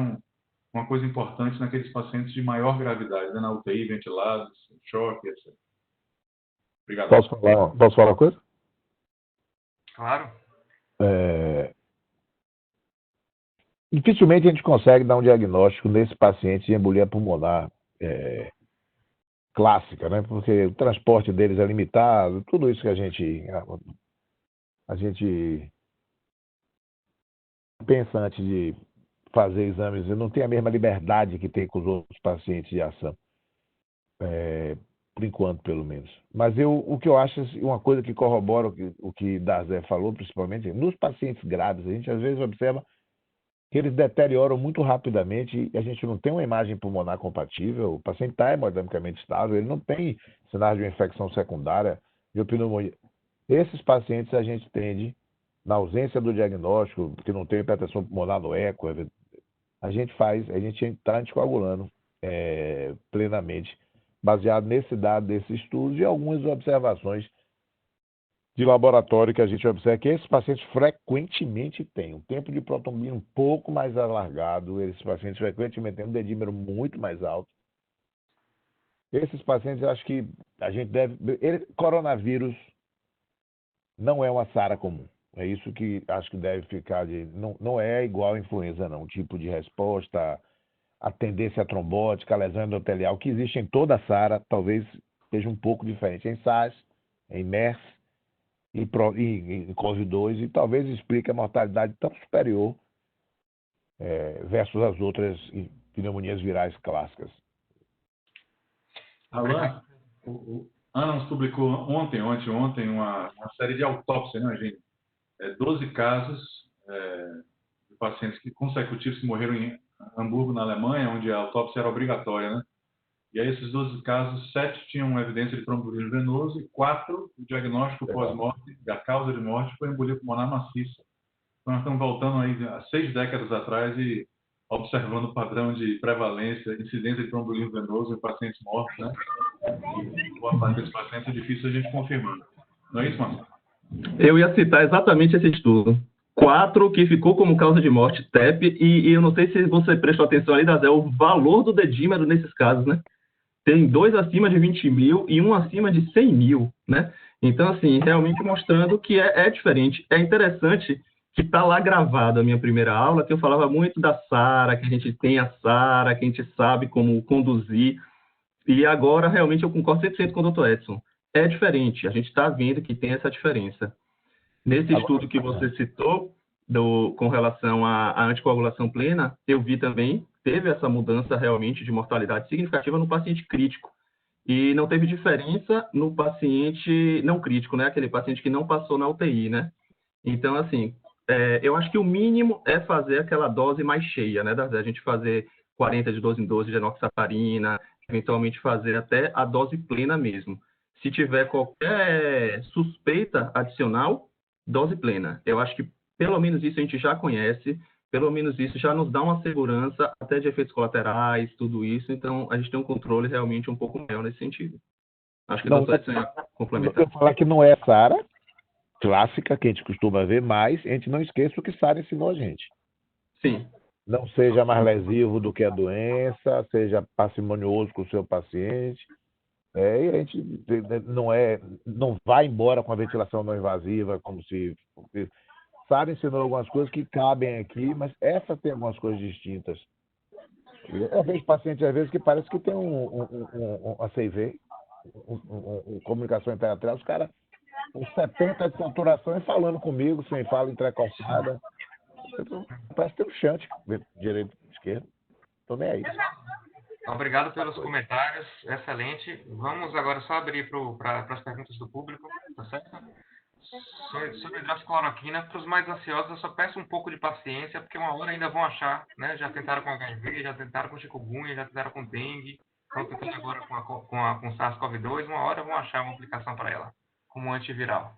uma coisa importante naqueles pacientes de maior gravidade, né, na UTI, ventilados, choque, etc. Obrigado. Posso falar uma coisa? Claro. Dificilmente a gente consegue dar um diagnóstico nesse paciente de embolia pulmonar clássica, né? Porque o transporte deles é limitado, tudo isso que a gente pensa antes de fazer exames, não tem a mesma liberdade que tem com os outros pacientes de ação, por enquanto, pelo menos. Mas o que eu acho, uma coisa que corrobora o que Darzé falou, principalmente, nos pacientes graves, a gente às vezes observa que eles deterioram muito rapidamente e a gente não tem uma imagem pulmonar compatível, o paciente está hemodinamicamente estável, ele não tem sinais de uma infecção secundária, de pneumonia. Esses pacientes a gente tende, na ausência do diagnóstico, que não tem hipertensão pulmonar no eco, a gente está anticoagulando plenamente, baseado nesse dado desse estudo e algumas observações de laboratório que a gente observa que esses pacientes frequentemente têm um tempo de protombina um pouco mais alargado, esses pacientes frequentemente têm um dedímero muito mais alto. Esses pacientes, eu acho que a gente coronavírus não é uma SARA comum. É isso que acho que deve ficar não é igual a influenza, não. O tipo de resposta, a tendência trombótica, a lesão endotelial que existe em toda a SARA, talvez seja um pouco diferente. Em SARS, em MERS, em COVID-2 e talvez explique a mortalidade tão superior versus as outras pneumonias virais clássicas. Alan, o Annals publicou ontem uma série de autópsias, né, gente? 12 casos de pacientes consecutivos que morreram em Hamburgo, na Alemanha, onde a autópsia era obrigatória, né? E aí, esses 12 casos, 7 tinham evidência de tromboembolismo venoso e 4, o diagnóstico pós-morte, a causa de morte foi embolia pulmonar maciça. Então, nós estamos voltando aí a 6 décadas atrás e observando o padrão de prevalência, incidência de tromboembolismo venoso em pacientes mortos, né? E boa parte desses pacientes é difícil a gente confirmar. Não é isso, Marcelo? Eu ia citar exatamente esse estudo. 4 que ficou como causa de morte, TEP, e eu não sei se você prestou atenção ali, Dazé, o valor do dedímero nesses casos, né? Tem 2 acima de 20 mil e 1 acima de 100 mil, né? Então, assim, realmente mostrando que é diferente. É interessante que está lá gravado a minha primeira aula, que eu falava muito da SARA, que a gente tem a SARA, que a gente sabe como conduzir, e agora realmente eu concordo 100% com o Dr. Edson. É diferente, a gente está vendo que tem essa diferença. Nesse estudo que você citou, com relação à anticoagulação plena, eu vi também, teve essa mudança realmente de mortalidade significativa no paciente crítico. E não teve diferença no paciente não crítico, né? Aquele paciente que não passou na UTI, né? Então, assim, eu acho que o mínimo é fazer aquela dose mais cheia, né? A gente fazer 40 de 12 em 12 de enoxaparina, eventualmente fazer até a dose plena mesmo. Se tiver qualquer suspeita adicional, dose plena. Eu acho que pelo menos isso a gente já conhece, pelo menos isso já nos dá uma segurança até de efeitos colaterais, tudo isso. Então, a gente tem um controle realmente um pouco maior nesse sentido. Acho que o doutor Edson ia complementar. Eu vou falar que não é SARA clássica, que a gente costuma ver, mas a gente não esqueça o que SARA ensinou a gente. Sim. Não seja mais lesivo do que a doença, seja parcimonioso com o seu paciente. E a gente não vai embora com a ventilação não invasiva, como se... SARA ensinou algumas coisas que cabem aqui, mas essa tem algumas coisas distintas. Eu vejo pacientes, às vezes, que parece que tem uma CV, comunicação interatrial, os caras com 70 de saturação e falando comigo, sem fala entrecortada. Parece ter um chante, direito, esquerdo. Estou nem aí. Obrigado pelos comentários, excelente. Vamos agora só abrir para as perguntas do público, tá certo? Sobre hidroxicloroquina, para os mais ansiosos, eu só peço um pouco de paciência, porque uma hora ainda vão achar, né? Já tentaram com HIV, já tentaram com chikungunya, já tentaram com dengue, estão tentando agora com SARS-CoV-2, uma hora vão achar uma aplicação para ela, como antiviral.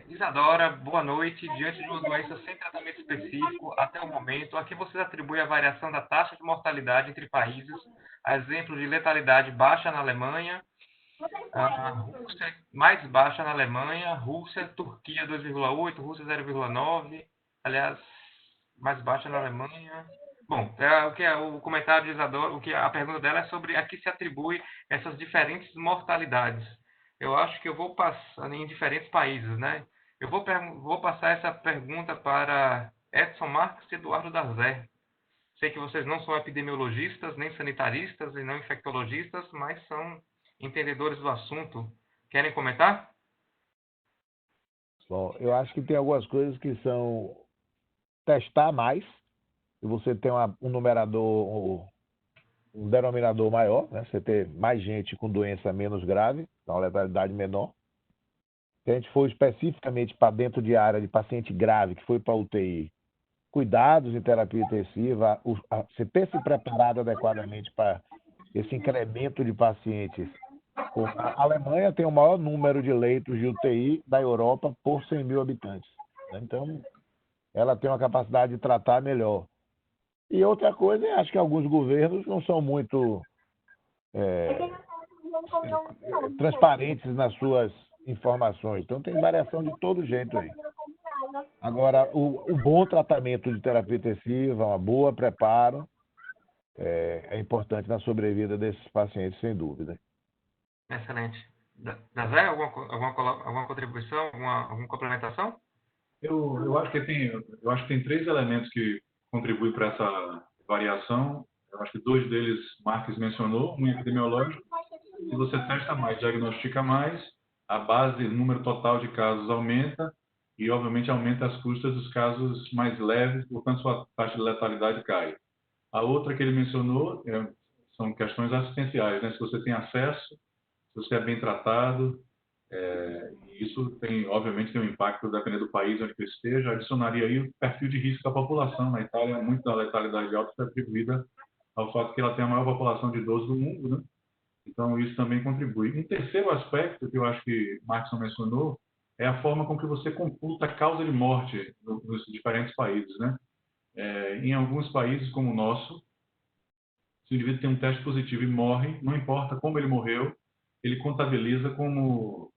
Isadora, boa noite. Diante de uma doença sem tratamento específico, até o momento, a que vocês atribuem a variação da taxa de mortalidade entre países, a exemplo de letalidade baixa na Alemanha, a Rússia mais baixa na Alemanha, Rússia, Turquia 2,8, Rússia 0,9, aliás, mais baixa na Alemanha. Bom, o comentário de Isadora, a pergunta dela é sobre a que se atribui essas diferentes mortalidades. Eu acho que eu vou passar em diferentes países, né? Eu vou passar essa pergunta para Edson Marques e Eduardo Dazé. Sei que vocês não são epidemiologistas, nem sanitaristas e não infectologistas, mas são entendedores do assunto. Querem comentar? Bom, eu acho que tem algumas coisas que são testar mais, e você tem um numerador, um denominador maior, né? Você ter mais gente com doença menos grave, então uma letalidade menor. Se a gente for especificamente para dentro de área de paciente grave que foi para UTI, cuidados em terapia intensiva, você ter se preparado adequadamente para esse incremento de pacientes. A Alemanha tem o maior número de leitos de UTI da Europa por 100 mil habitantes, né? Então, ela tem uma capacidade de tratar melhor. E outra coisa, acho que alguns governos não são muito transparentes nas suas informações. Então, tem variação de todo jeito aí. Agora, o bom tratamento de terapia intensiva, uma boa preparo, é importante na sobrevida desses pacientes, sem dúvida. Excelente. Nazé, alguma contribuição, alguma complementação? Eu acho que tem 3 elementos que contribuem para essa variação. Eu acho que 2 deles Marques mencionou, um epidemiológico, e você testa mais, diagnostica mais, a base, o número total de casos aumenta e, obviamente, aumenta as custas dos casos mais leves, portanto, sua taxa de letalidade cai. A outra que ele mencionou são questões assistenciais, né? Se você tem acesso, se você é bem tratado, e isso tem, obviamente, tem um impacto dependendo do país onde você esteja. Adicionaria aí o perfil de risco da população. Na Itália, muito da letalidade alta está atribuída ao fato que ela tem a maior população de idosos do mundo, né? Então, isso também contribui. Um terceiro aspecto que eu acho que Markson mencionou é a forma com que você computa a causa de morte nos diferentes países, né? Em alguns países, como o nosso, se o indivíduo tem um teste positivo e morre, não importa como ele morreu, ele contabiliza como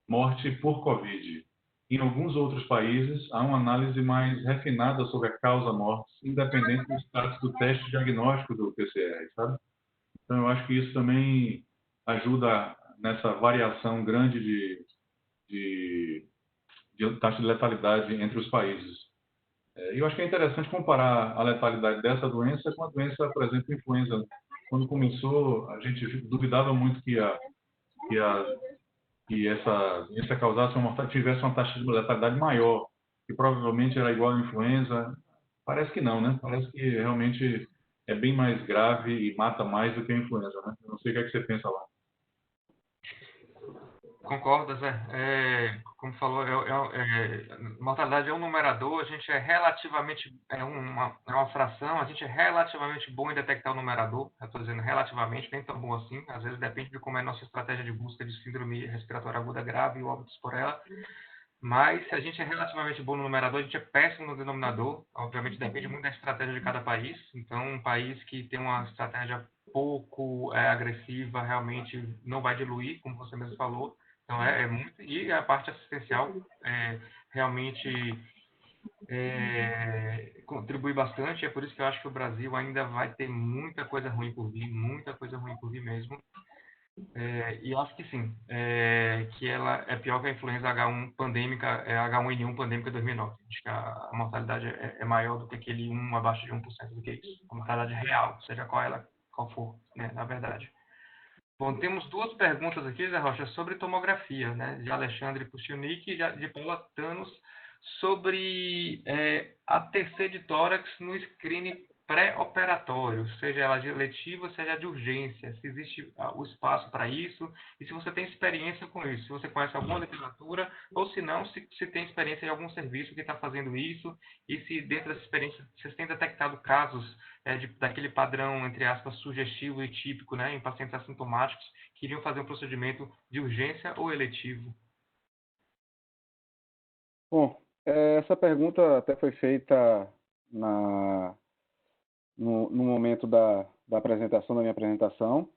morte por Covid. Em alguns outros países, há uma análise mais refinada sobre a causa-morte, independente do status do teste diagnóstico do PCR, sabe? Então, eu acho que isso também ajuda nessa variação grande de taxa de letalidade entre os países. Eu acho que é interessante comparar a letalidade dessa doença com a doença, por exemplo, influenza. Quando começou, a gente duvidava muito que essa doença tivesse uma taxa de letalidade maior, que provavelmente era igual à influenza. Parece que não, né? Parece que realmente é bem mais grave e mata mais do que a influenza, né? Eu não sei o que é que você pensa lá. Concordo, Zé. Como falou, mortalidade é um numerador, a gente é relativamente, é uma fração, a gente é relativamente bom em detectar o numerador, eu estou dizendo relativamente, nem tão bom assim, às vezes depende de como é a nossa estratégia de busca de síndrome respiratória aguda grave e óbitos por ela, mas se a gente é relativamente bom no numerador, a gente é péssimo no denominador, obviamente depende muito da estratégia de cada país, então um país que tem uma estratégia pouco agressiva realmente não vai diluir, como você mesmo falou. Então, é muito. E a parte assistencial realmente contribui bastante. É por isso que eu acho que o Brasil ainda vai ter muita coisa ruim por vir, muita coisa ruim por vir mesmo. E eu acho que sim, que ela é pior que a influenza H1 pandêmica, H1N1 pandêmica 2009. Acho que a mortalidade é maior do que aquele 1 abaixo de 1% do que isso. A mortalidade real, seja qual for, né, na verdade. Bom, temos duas perguntas aqui, Zé Rocha, sobre tomografia, né? De Alexandre Pustiunic e de Paula Thanos, sobre a TC de tórax no screening pré-operatório, seja ela de letiva, seja de urgência, se existe o espaço para isso, e se você tem experiência com isso, se você conhece alguma literatura, ou se não, se tem experiência em algum serviço que está fazendo isso, e se dentro dessa experiência vocês têm detectado casos daquele padrão, entre aspas, sugestivo e típico, né, em pacientes assintomáticos que iriam fazer um procedimento de urgência ou eletivo? Bom, essa pergunta até foi feita no momento da minha apresentação,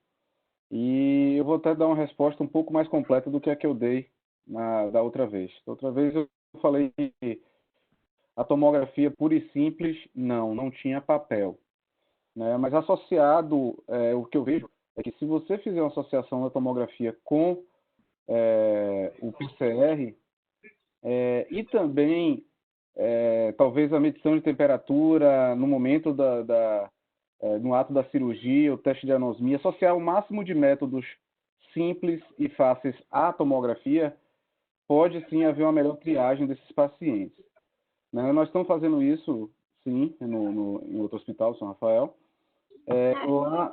e eu vou até dar uma resposta um pouco mais completa do que a que eu dei da outra vez. Da outra vez eu falei que a tomografia pura e simples, não tinha papel, né? Mas associado, o que eu vejo é que se você fizer uma associação da tomografia com o PCR, e também talvez a medição de temperatura no momento no ato da cirurgia, o teste de anosmia, associar o máximo de métodos simples e fáceis à tomografia, pode sim haver uma melhor triagem desses pacientes, né? Nós estamos fazendo isso, sim, em outro hospital, São Rafael. Lá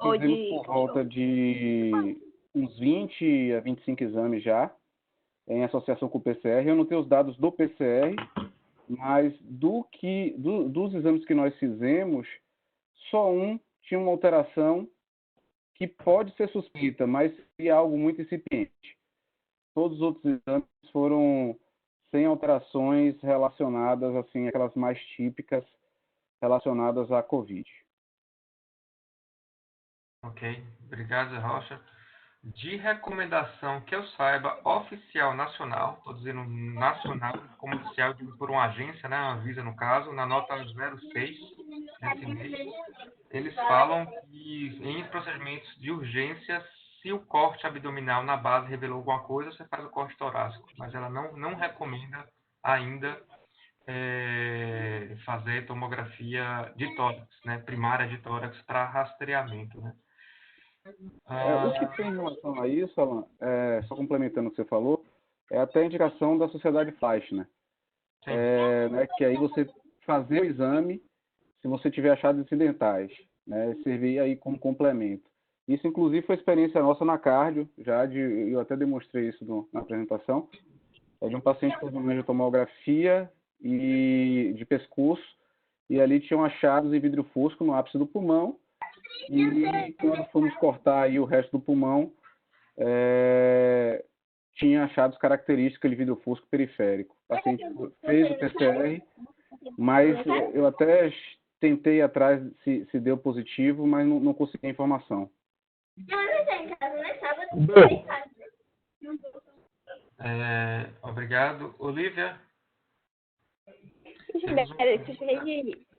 fizemos por volta de uns 20 a 25 exames já, em associação com o PCR. Eu não tenho os dados do PCR, mas dos exames que nós fizemos, só um tinha uma alteração que pode ser suspeita, mas é algo muito incipiente. Todos os outros exames foram sem alterações relacionadas, assim, aquelas mais típicas relacionadas à COVID. Ok, obrigado, Zé Rocha. De recomendação que eu saiba, oficial nacional, estou dizendo nacional, como oficial por uma agência, né, a Anvisa no caso, na nota 06, nesse mês, eles falam que em procedimentos de urgência, se o corte abdominal na base revelou alguma coisa, você faz o corte torácico, mas ela não recomenda ainda fazer tomografia de tórax, né, primária de tórax para rastreamento, né. O que tem em relação a isso, Alan, só complementando o que você falou, é até a indicação da Sociedade Fleischner, né, que aí você fazer o exame se você tiver achados incidentais, né, servir aí como complemento. Isso, inclusive, foi experiência nossa na cardio, eu até demonstrei isso na apresentação, de um paciente que fez uma angiotomografia e de pescoço, e ali tinham achados em vidro fusco no ápice do pulmão, e quando fomos cortar aí o resto do pulmão, tinha achados características de vidro fusco periférico. O paciente fez o PCR, mas eu até tentei atrás se deu positivo, mas não consegui a informação. Obrigado. Olivia?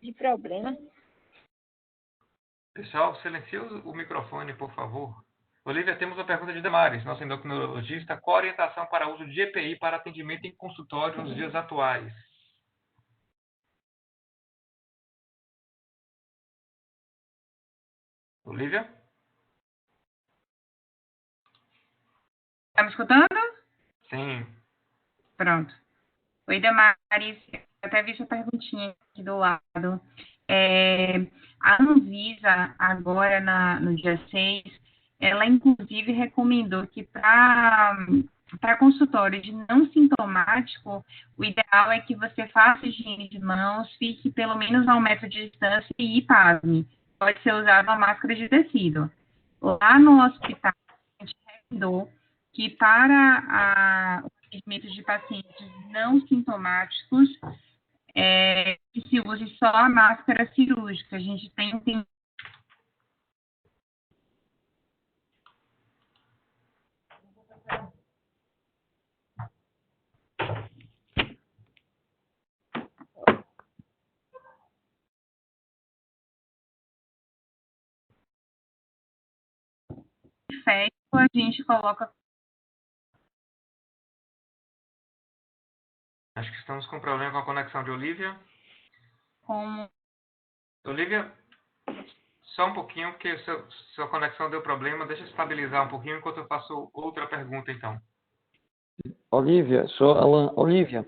De problema. Pessoal, silencie o microfone, por favor. Olivia, temos uma pergunta de Damares, nossa endocrinologista. Qual a orientação para uso de EPI para atendimento em consultório nos dias atuais? Olivia? Tá me escutando? Sim. Pronto. Oi, Damares. Eu até vi sua perguntinha aqui do lado. A Anvisa, agora no dia 6, ela inclusive recomendou que para consultório de não sintomático, o ideal é que você faça higiene de mãos, fique pelo menos a 1 metro de distância e, pasme, pode ser usada uma máscara de tecido. Lá no hospital, a gente recomendou que para o atendimento de pacientes não sintomáticos, que se use só a máscara cirúrgica. A gente tem feto, a gente coloca. Acho que estamos com problema com a conexão de Olivia. Como... Olivia, só um pouquinho, porque sua conexão deu problema. Deixa eu estabilizar um pouquinho enquanto eu faço outra pergunta, então. Olivia, Olivia,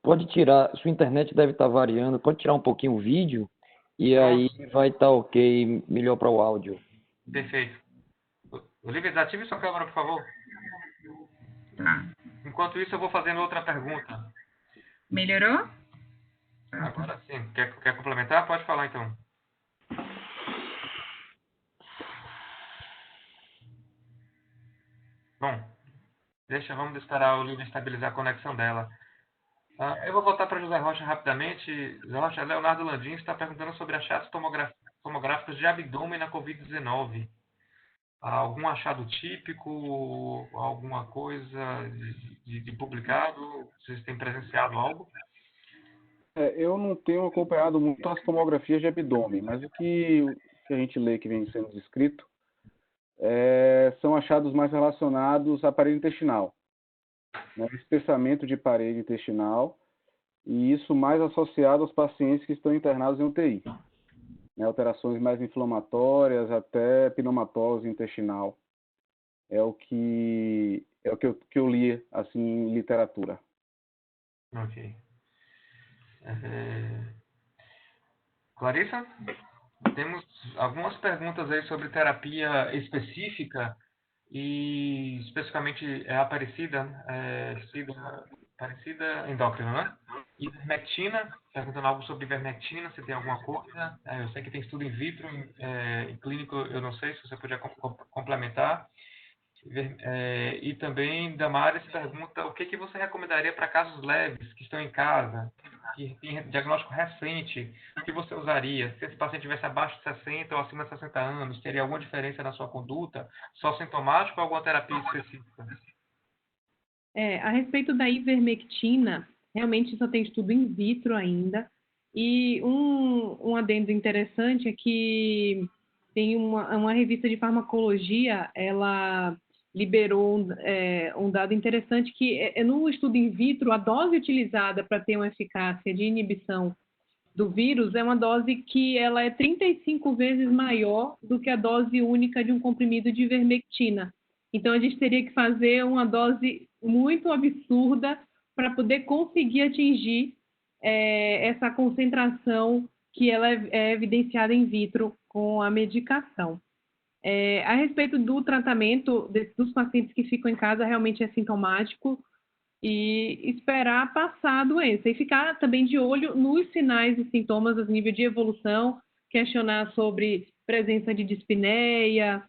pode tirar, sua internet deve estar variando, pode tirar um pouquinho o vídeo e aí vai estar ok, melhor para o áudio. Perfeito. Olivia, desative sua câmera, por favor. Enquanto isso, eu vou fazendo outra pergunta. Melhorou? Agora sim. Quer complementar? Pode falar, então. Bom, vamos esperar a Olivia estabilizar a conexão dela. Eu vou voltar para José Rocha rapidamente. José Rocha, Leonardo Landim está perguntando sobre achados tomográficos de abdômen na Covid-19. Algum achado típico, alguma coisa de publicado? Vocês têm presenciado algo? Eu não tenho acompanhado muito as tomografias de abdômen, mas o que a gente lê que vem sendo descrito são achados mais relacionados à parede intestinal, né? Espessamento de parede intestinal, e isso mais associado aos pacientes que estão internados em UTI. Né? Alterações mais inflamatórias, até pneumatose intestinal. É o que eu li assim, em literatura. Ok. Clarissa? Temos algumas perguntas aí sobre terapia específica e especificamente Aparecida endócrina, né? Ivermectina, perguntando algo sobre ivermectina, se tem alguma coisa. Eu sei que tem estudo in vitro, em clínico, eu não sei se você podia complementar. E também Damares pergunta o que você recomendaria para casos leves que estão em casa, que tem diagnóstico recente, o que você usaria? Se esse paciente tivesse abaixo de 60 ou acima de 60 anos, teria alguma diferença na sua conduta? Só sintomático ou alguma terapia específica? A respeito da ivermectina, realmente só tem estudo in vitro ainda. E um adendo interessante é que tem uma revista de farmacologia, ela liberou um dado interessante que no estudo in vitro, a dose utilizada para ter uma eficácia de inibição do vírus é uma dose que ela é 35 vezes maior do que a dose única de um comprimido de ivermectina. Então, a gente teria que fazer uma dose muito absurda para poder conseguir atingir essa concentração que ela é evidenciada in vitro com a medicação. A respeito do tratamento dos pacientes que ficam em casa, realmente é sintomático e esperar passar a doença e ficar também de olho nos sinais e sintomas a nível de evolução, questionar sobre presença de dispneia,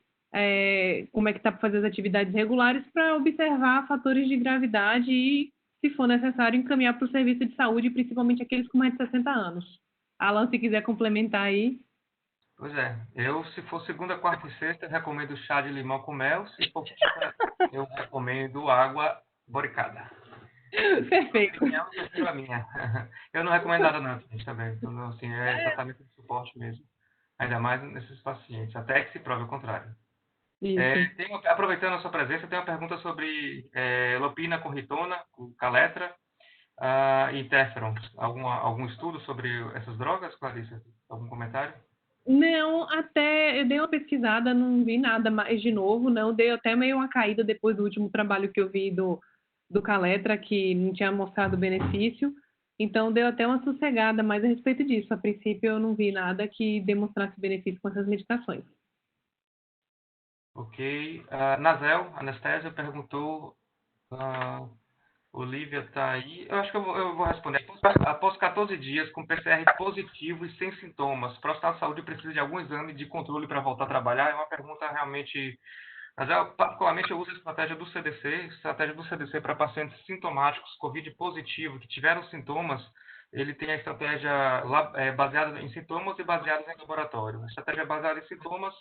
como é que está para fazer as atividades regulares, para observar fatores de gravidade e, se for necessário, encaminhar para o serviço de saúde, principalmente aqueles com mais de 60 anos. Alan, se quiser complementar aí. Pois é, se for segunda, quarta e sexta, eu recomendo chá de limão com mel. Se for quinta, eu recomendo água boricada. Perfeito. Eu prefiro a minha. Eu não recomendo nada não, gente, também. Então, assim, é tratamento de suporte mesmo. Ainda mais nesses pacientes, até que se prove o contrário. Aproveitando a sua presença, tem uma pergunta sobre lopina com ritona, com caletra e interferon. Algum estudo sobre essas drogas, Clarissa? Algum comentário? Não, até eu dei uma pesquisada, não vi nada mais de novo, não. Dei até meio uma caída depois do último trabalho que eu vi do Caletra, que não tinha mostrado benefício. Então, deu até uma sossegada mais a respeito disso. A princípio, eu não vi nada que demonstrasse benefício com essas medicações. Ok. Nazel, Anestésia, perguntou... Olivia está aí. Eu acho que eu vou responder. Após 14 dias com PCR positivo e sem sintomas, o profissional de saúde precisa de algum exame de controle para voltar a trabalhar? É uma pergunta realmente... Mas particularmente eu uso a estratégia do CDC para pacientes sintomáticos, COVID positivo, que tiveram sintomas. Ele tem a estratégia baseada em sintomas e baseada em laboratório. A estratégia baseada em sintomas,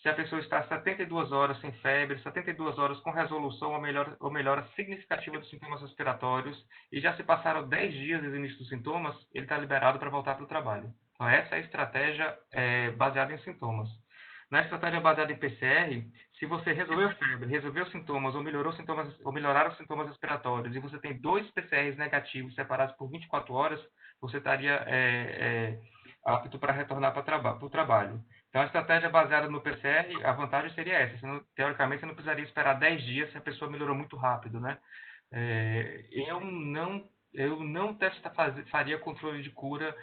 se a pessoa está 72 horas sem febre, 72 horas com resolução ou melhora significativa dos sintomas respiratórios, e já se passaram 10 dias desde o início dos sintomas, ele está liberado para voltar para o trabalho. Então, essa é a estratégia baseada em sintomas. Na estratégia baseada em PCR, se você resolveu a febre, resolveu os sintomas ou melhorar os sintomas respiratórios, e você tem 2 PCRs negativos separados por 24 horas, você estaria apto para retornar para o trabalho. Então, a estratégia baseada no PCR, a vantagem seria essa. Teoricamente, você não precisaria esperar 10 dias se a pessoa melhorou muito rápido, né? Eu não faria controle de cura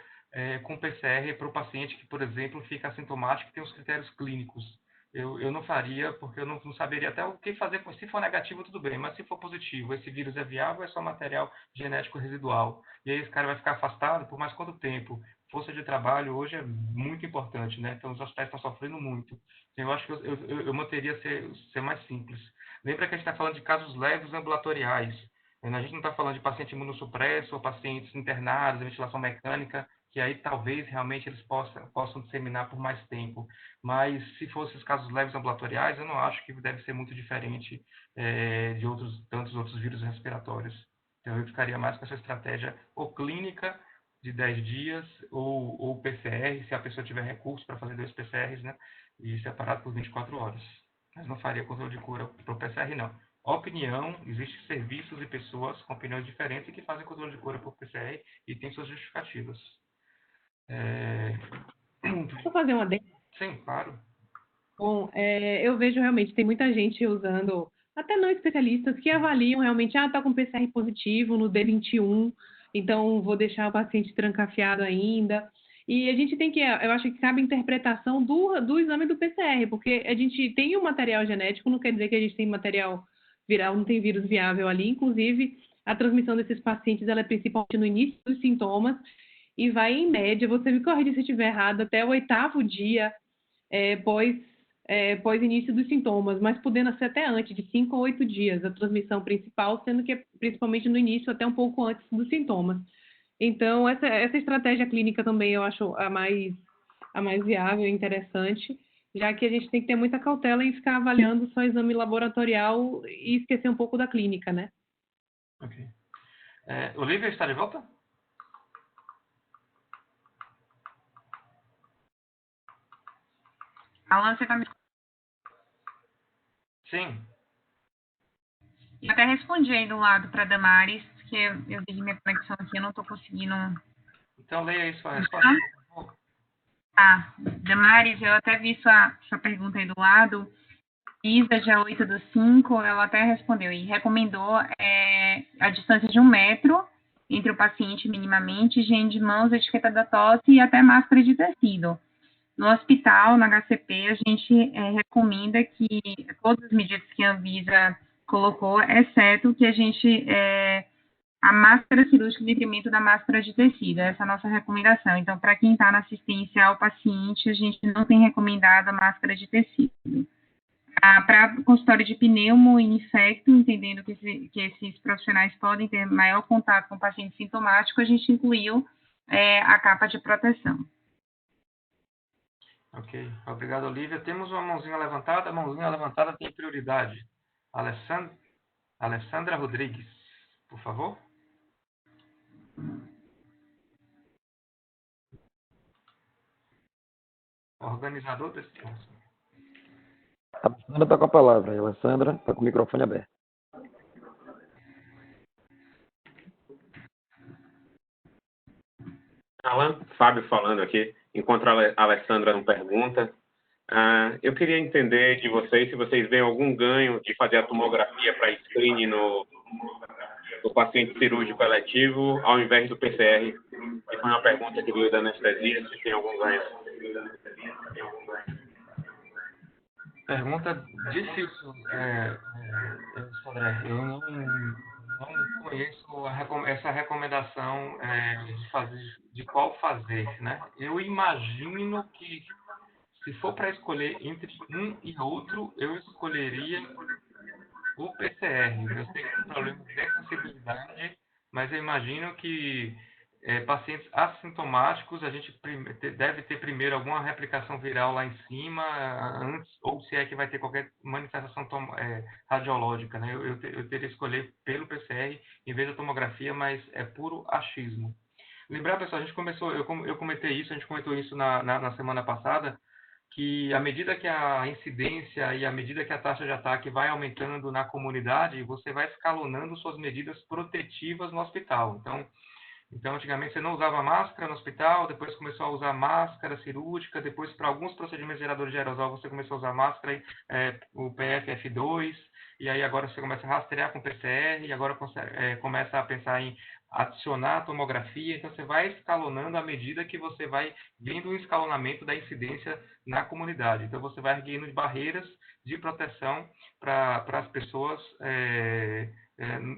com PCR para o paciente que, por exemplo, fica assintomático e tem os critérios clínicos. Eu não faria, porque eu não saberia até o que fazer. Se for negativo, tudo bem, mas se for positivo, esse vírus é viável, é só material genético residual. E aí esse cara vai ficar afastado por mais quanto tempo? Força de trabalho hoje é muito importante, né? Então os hospitais estão sofrendo muito. Então, eu acho que eu manteria ser mais simples. Lembra que a gente está falando de casos leves ambulatoriais. A gente não está falando de paciente imunossupresso ou pacientes internados, ventilação mecânica, que aí talvez realmente eles possam disseminar por mais tempo. Mas se fossem os casos leves ambulatoriais, eu não acho que deve ser muito diferente de tantos outros vírus respiratórios. Então eu ficaria mais com essa estratégia ou clínica de 10 dias ou PCR, se a pessoa tiver recurso para fazer 2 PCRs, né? E separado por 24 horas. Mas não faria controle de cura para o PCR, não. Opinião, existem serviços e pessoas com opiniões diferentes que fazem controle de cura por PCR e tem suas justificativas. Deixa eu fazer uma adendo. Sim, claro. Bom, eu vejo realmente, tem muita gente usando, até não especialistas, que avaliam realmente, está com PCR positivo no D21, então vou deixar o paciente trancafiado ainda. E a gente tem que, eu acho que cabe a interpretação do exame do PCR, porque a gente tem um material genético, não quer dizer que a gente tem material viral, não tem vírus viável ali, inclusive a transmissão desses pacientes, ela é principalmente no início dos sintomas, e vai, em média, você me corrige se eu estiver errado, até o 8º dia pós início dos sintomas, mas podendo ser até antes, de 5 a 8 dias, a transmissão principal, sendo que é principalmente no início, até um pouco antes dos sintomas. Então, essa estratégia clínica também eu acho a mais viável e interessante, já que a gente tem que ter muita cautela em ficar avaliando só exame laboratorial e esquecer um pouco da clínica, né? Ok. Olivia, está de volta? Alan, você está me... Sim. Eu até respondi aí do lado para Damares, que eu vi minha conexão aqui, eu não estou conseguindo Então, leia aí sua resposta. Tá, Damares, eu até vi sua pergunta aí do lado. Isa, dia 8/5, ela até respondeu e recomendou a distância de 1 metro entre o paciente minimamente, higiene de mãos, etiqueta da tosse e até máscara de tecido. No hospital, no HCP, a gente recomenda que todas as medidas que a Anvisa colocou, exceto que a máscara cirúrgica em detrimento da máscara de tecido. Essa é a nossa recomendação. Então, para quem está na assistência ao paciente, a gente não tem recomendado a máscara de tecido. Para consultório de pneumo e infecto, entendendo que esses profissionais podem ter maior contato com o paciente sintomático, a gente incluiu a capa de proteção. Ok, obrigado, Olivia. Temos uma mãozinha levantada. A mãozinha levantada tem prioridade. Alessandra Rodrigues, por favor. Organizador desse curso. A Alessandra está com a palavra. A Alessandra está com o microfone aberto. Alan, Fábio falando aqui. Enquanto a Alessandra não pergunta, eu queria entender de vocês se vocês veem algum ganho de fazer a tomografia para screening no paciente cirúrgico eletivo ao invés do PCR. E foi uma pergunta que veio da anestesia, se tem algum ganho. Pergunta difícil, Sodré. Eu não conheço essa recomendação de qual fazer, né? Eu imagino que se for para escolher entre um e outro, eu escolheria o PCR. Eu sei que tem problemas de sensibilidade, mas eu imagino que pacientes assintomáticos, a gente deve ter primeiro alguma replicação viral lá em cima, antes, ou se é que vai ter qualquer manifestação radiológica, né? Eu teria que escolher pelo PCR em vez da tomografia, mas é puro achismo. Lembrar, pessoal, a gente começou, eu comentei isso, a gente comentou isso na semana passada, que à medida que a incidência e à medida que a taxa de ataque vai aumentando na comunidade, você vai escalonando suas medidas protetivas no hospital. Então, antigamente você não usava máscara no hospital, depois começou a usar máscara cirúrgica, depois para alguns procedimentos geradores de aerosol você começou a usar máscara, o PFF2, e aí agora você começa a rastrear com PCR, e agora começa a pensar em adicionar a tomografia, então você vai escalonando à medida que você vai vendo o escalonamento da incidência na comunidade. Então você vai erguendo barreiras de proteção para as pessoas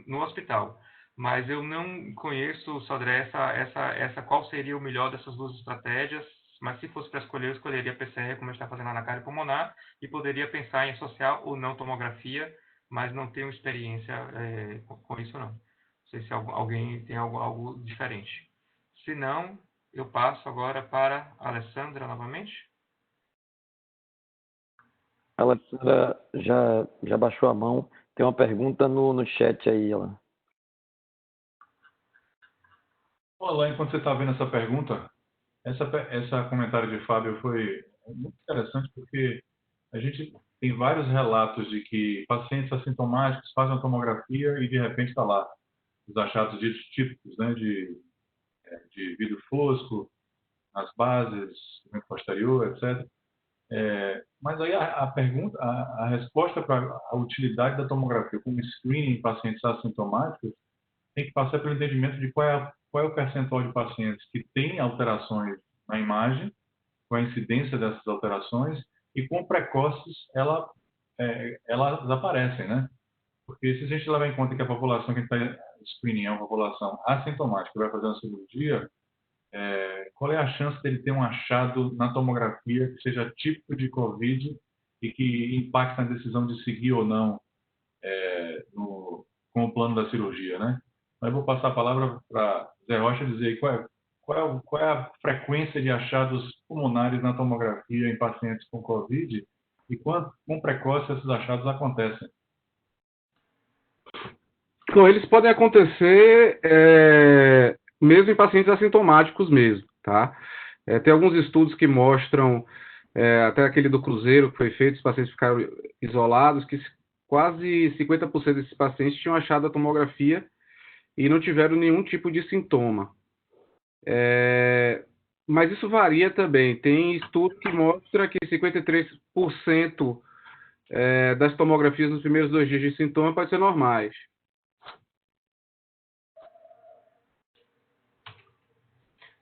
no hospital. Mas eu não conheço, Sodré, qual seria o melhor dessas duas estratégias, mas se fosse para escolher, eu escolheria PCR, como a gente está fazendo na cárie pulmonar, e poderia pensar em associar ou não tomografia, mas não tenho experiência com isso, não. Não sei se alguém tem algo diferente. Se não, eu passo agora para a Alessandra novamente. A Alessandra já baixou a mão. Tem uma pergunta no chat aí, ela. Olá, enquanto você está vendo essa pergunta, essa comentário de Fábio foi muito interessante porque a gente tem vários relatos de que pacientes assintomáticos fazem a tomografia e de repente está lá os achados ditos típicos, né, de vidro fosco nas bases, segmento posterior, etc. Mas aí a resposta para a utilidade da tomografia como screening em pacientes assintomáticos tem que passar pelo entendimento de qual é o percentual de pacientes que têm alterações na imagem, com a incidência dessas alterações e quão precoces elas aparecem, né? Porque se a gente levar em conta que a população que está screening é uma população assintomática que vai fazer uma cirurgia, qual é a chance dele ter um achado na tomografia que seja típico de COVID e que impacte na decisão de seguir ou não com o plano da cirurgia, né? Mas vou passar a palavra para Zé Rocha dizer qual é a frequência de achados pulmonares na tomografia em pacientes com COVID e quão precoce esses achados acontecem. Então, eles podem acontecer mesmo em pacientes assintomáticos mesmo, tá? Tem alguns estudos que mostram, até aquele do Cruzeiro que foi feito, os pacientes ficaram isolados, que quase 50% desses pacientes tinham achado a tomografia e não tiveram nenhum tipo de sintoma. Mas isso varia também. Tem estudo que mostra que 53% das tomografias nos primeiros 2 dias de sintoma podem ser normais.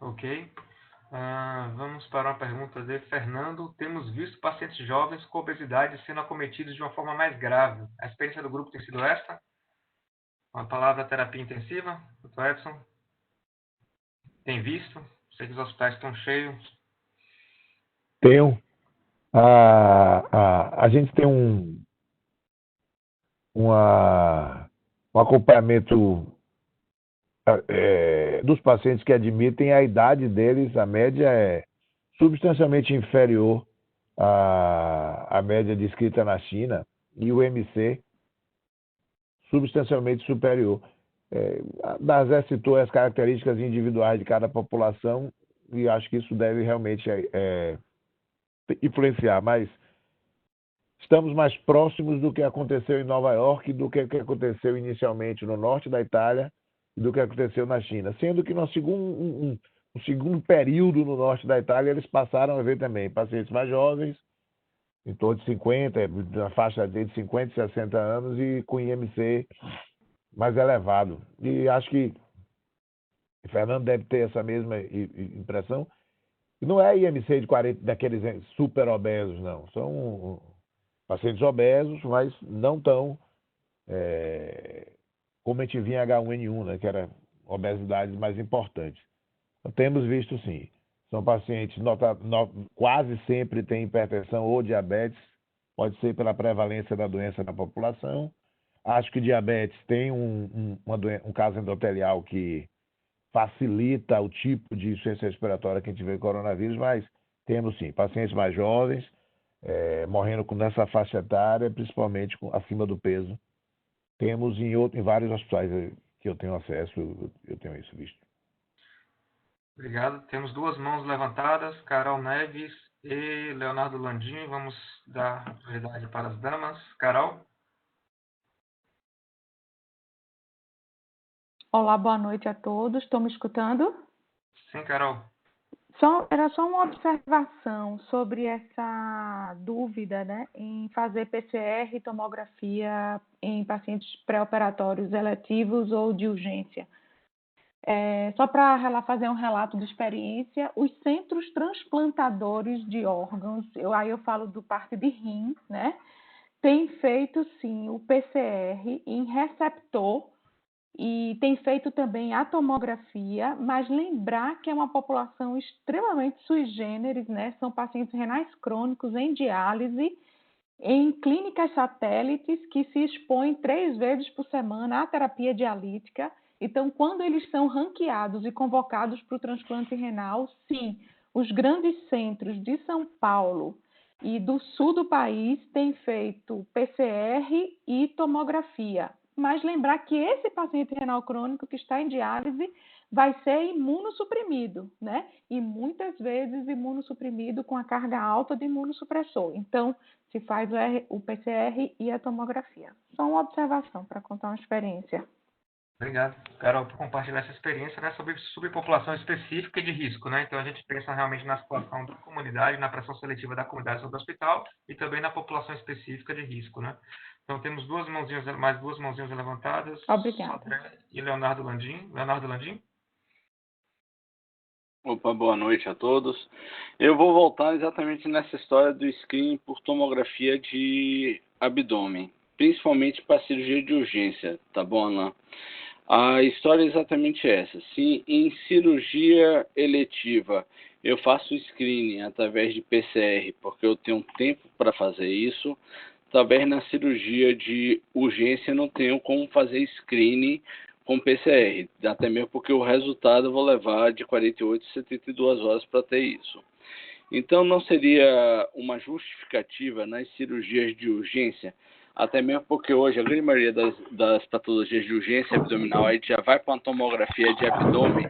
Ok. Vamos para uma pergunta de Fernando. Temos visto pacientes jovens com obesidade sendo acometidos de uma forma mais grave. A experiência do grupo tem sido esta? Uma palavra terapia intensiva, Dr. Edson? Tem visto? Sei que os hospitais estão cheios. Tenho. A gente tem um acompanhamento dos pacientes que admitem, a idade deles, a média é substancialmente inferior à média descrita na China, e o MC substancialmente superior. Nazé citou as características individuais de cada população, e acho que isso deve realmente influenciar, mas estamos mais próximos do que aconteceu em Nova York, do que aconteceu inicialmente no norte da Itália e do que aconteceu na China. Sendo que no segundo período no norte da Itália, eles passaram a ver também pacientes mais jovens, em torno de 50, na faixa de 50 e 60 anos, e com IMC mais elevado. E acho que o Fernando deve ter essa mesma impressão. E não é IMC de 40, daqueles super obesos, não. São pacientes obesos, mas não tão como a gente via em H1N1, né, que era obesidades mais importantes. Então, temos visto, sim. São pacientes, quase sempre têm hipertensão ou diabetes, pode ser pela prevalência da doença na população. Acho que diabetes tem um caso endotelial que facilita o tipo de insuficiência respiratória que a gente vê no coronavírus, mas temos, sim, pacientes mais jovens, morrendo nessa faixa etária, principalmente acima do peso. Temos em vários hospitais que eu tenho acesso, eu tenho isso visto. Obrigado. Temos 2 mãos levantadas, Carol Neves e Leonardo Landim. Vamos dar prioridade para as damas. Carol? Olá, boa noite a todos. Estão me escutando? Sim, Carol. Era só uma observação sobre essa dúvida, né, em fazer PCR e tomografia em pacientes pré-operatórios eletivos ou de urgência. Só para fazer um relato de experiência, os centros transplantadores de órgãos, aí eu falo do parte de rim, né, tem feito sim o PCR em receptor e tem feito também a tomografia, mas lembrar que é uma população extremamente sui generis, né? São pacientes renais crônicos em diálise, em clínicas satélites que se expõem 3 vezes por semana à terapia dialítica. Então, quando eles são ranqueados e convocados para o transplante renal, sim, os grandes centros de São Paulo e do sul do país têm feito PCR e tomografia. Mas lembrar que esse paciente renal crônico que está em diálise vai ser imunossuprimido, né? E muitas vezes imunossuprimido com a carga alta de imunossupressor. Então, se faz o PCR e a tomografia. Só uma observação para contar uma experiência. Obrigado, Carol, por compartilhar essa experiência, né, sobre subpopulação específica e de risco, né? Então a gente pensa realmente na situação da comunidade, na pressão seletiva da comunidade sobre o hospital e também na população específica de risco, né? Então temos mais duas mãozinhas levantadas. Obrigada. Sodré e Leonardo Landim. Leonardo Landim? Opa, boa noite a todos. Eu vou voltar exatamente nessa história do screening por tomografia de abdômen, principalmente para cirurgia de urgência, tá bom, Alain? A história é exatamente essa. Se em cirurgia eletiva eu faço screening através de PCR, porque eu tenho tempo para fazer isso, talvez na cirurgia de urgência eu não tenho como fazer screening com PCR, até mesmo porque o resultado eu vou levar de 48 a 72 horas para ter isso. Então não seria uma justificativa nas cirurgias de urgência, até mesmo porque hoje a grande maioria das patologias de urgência abdominal aí já vai para uma tomografia de abdômen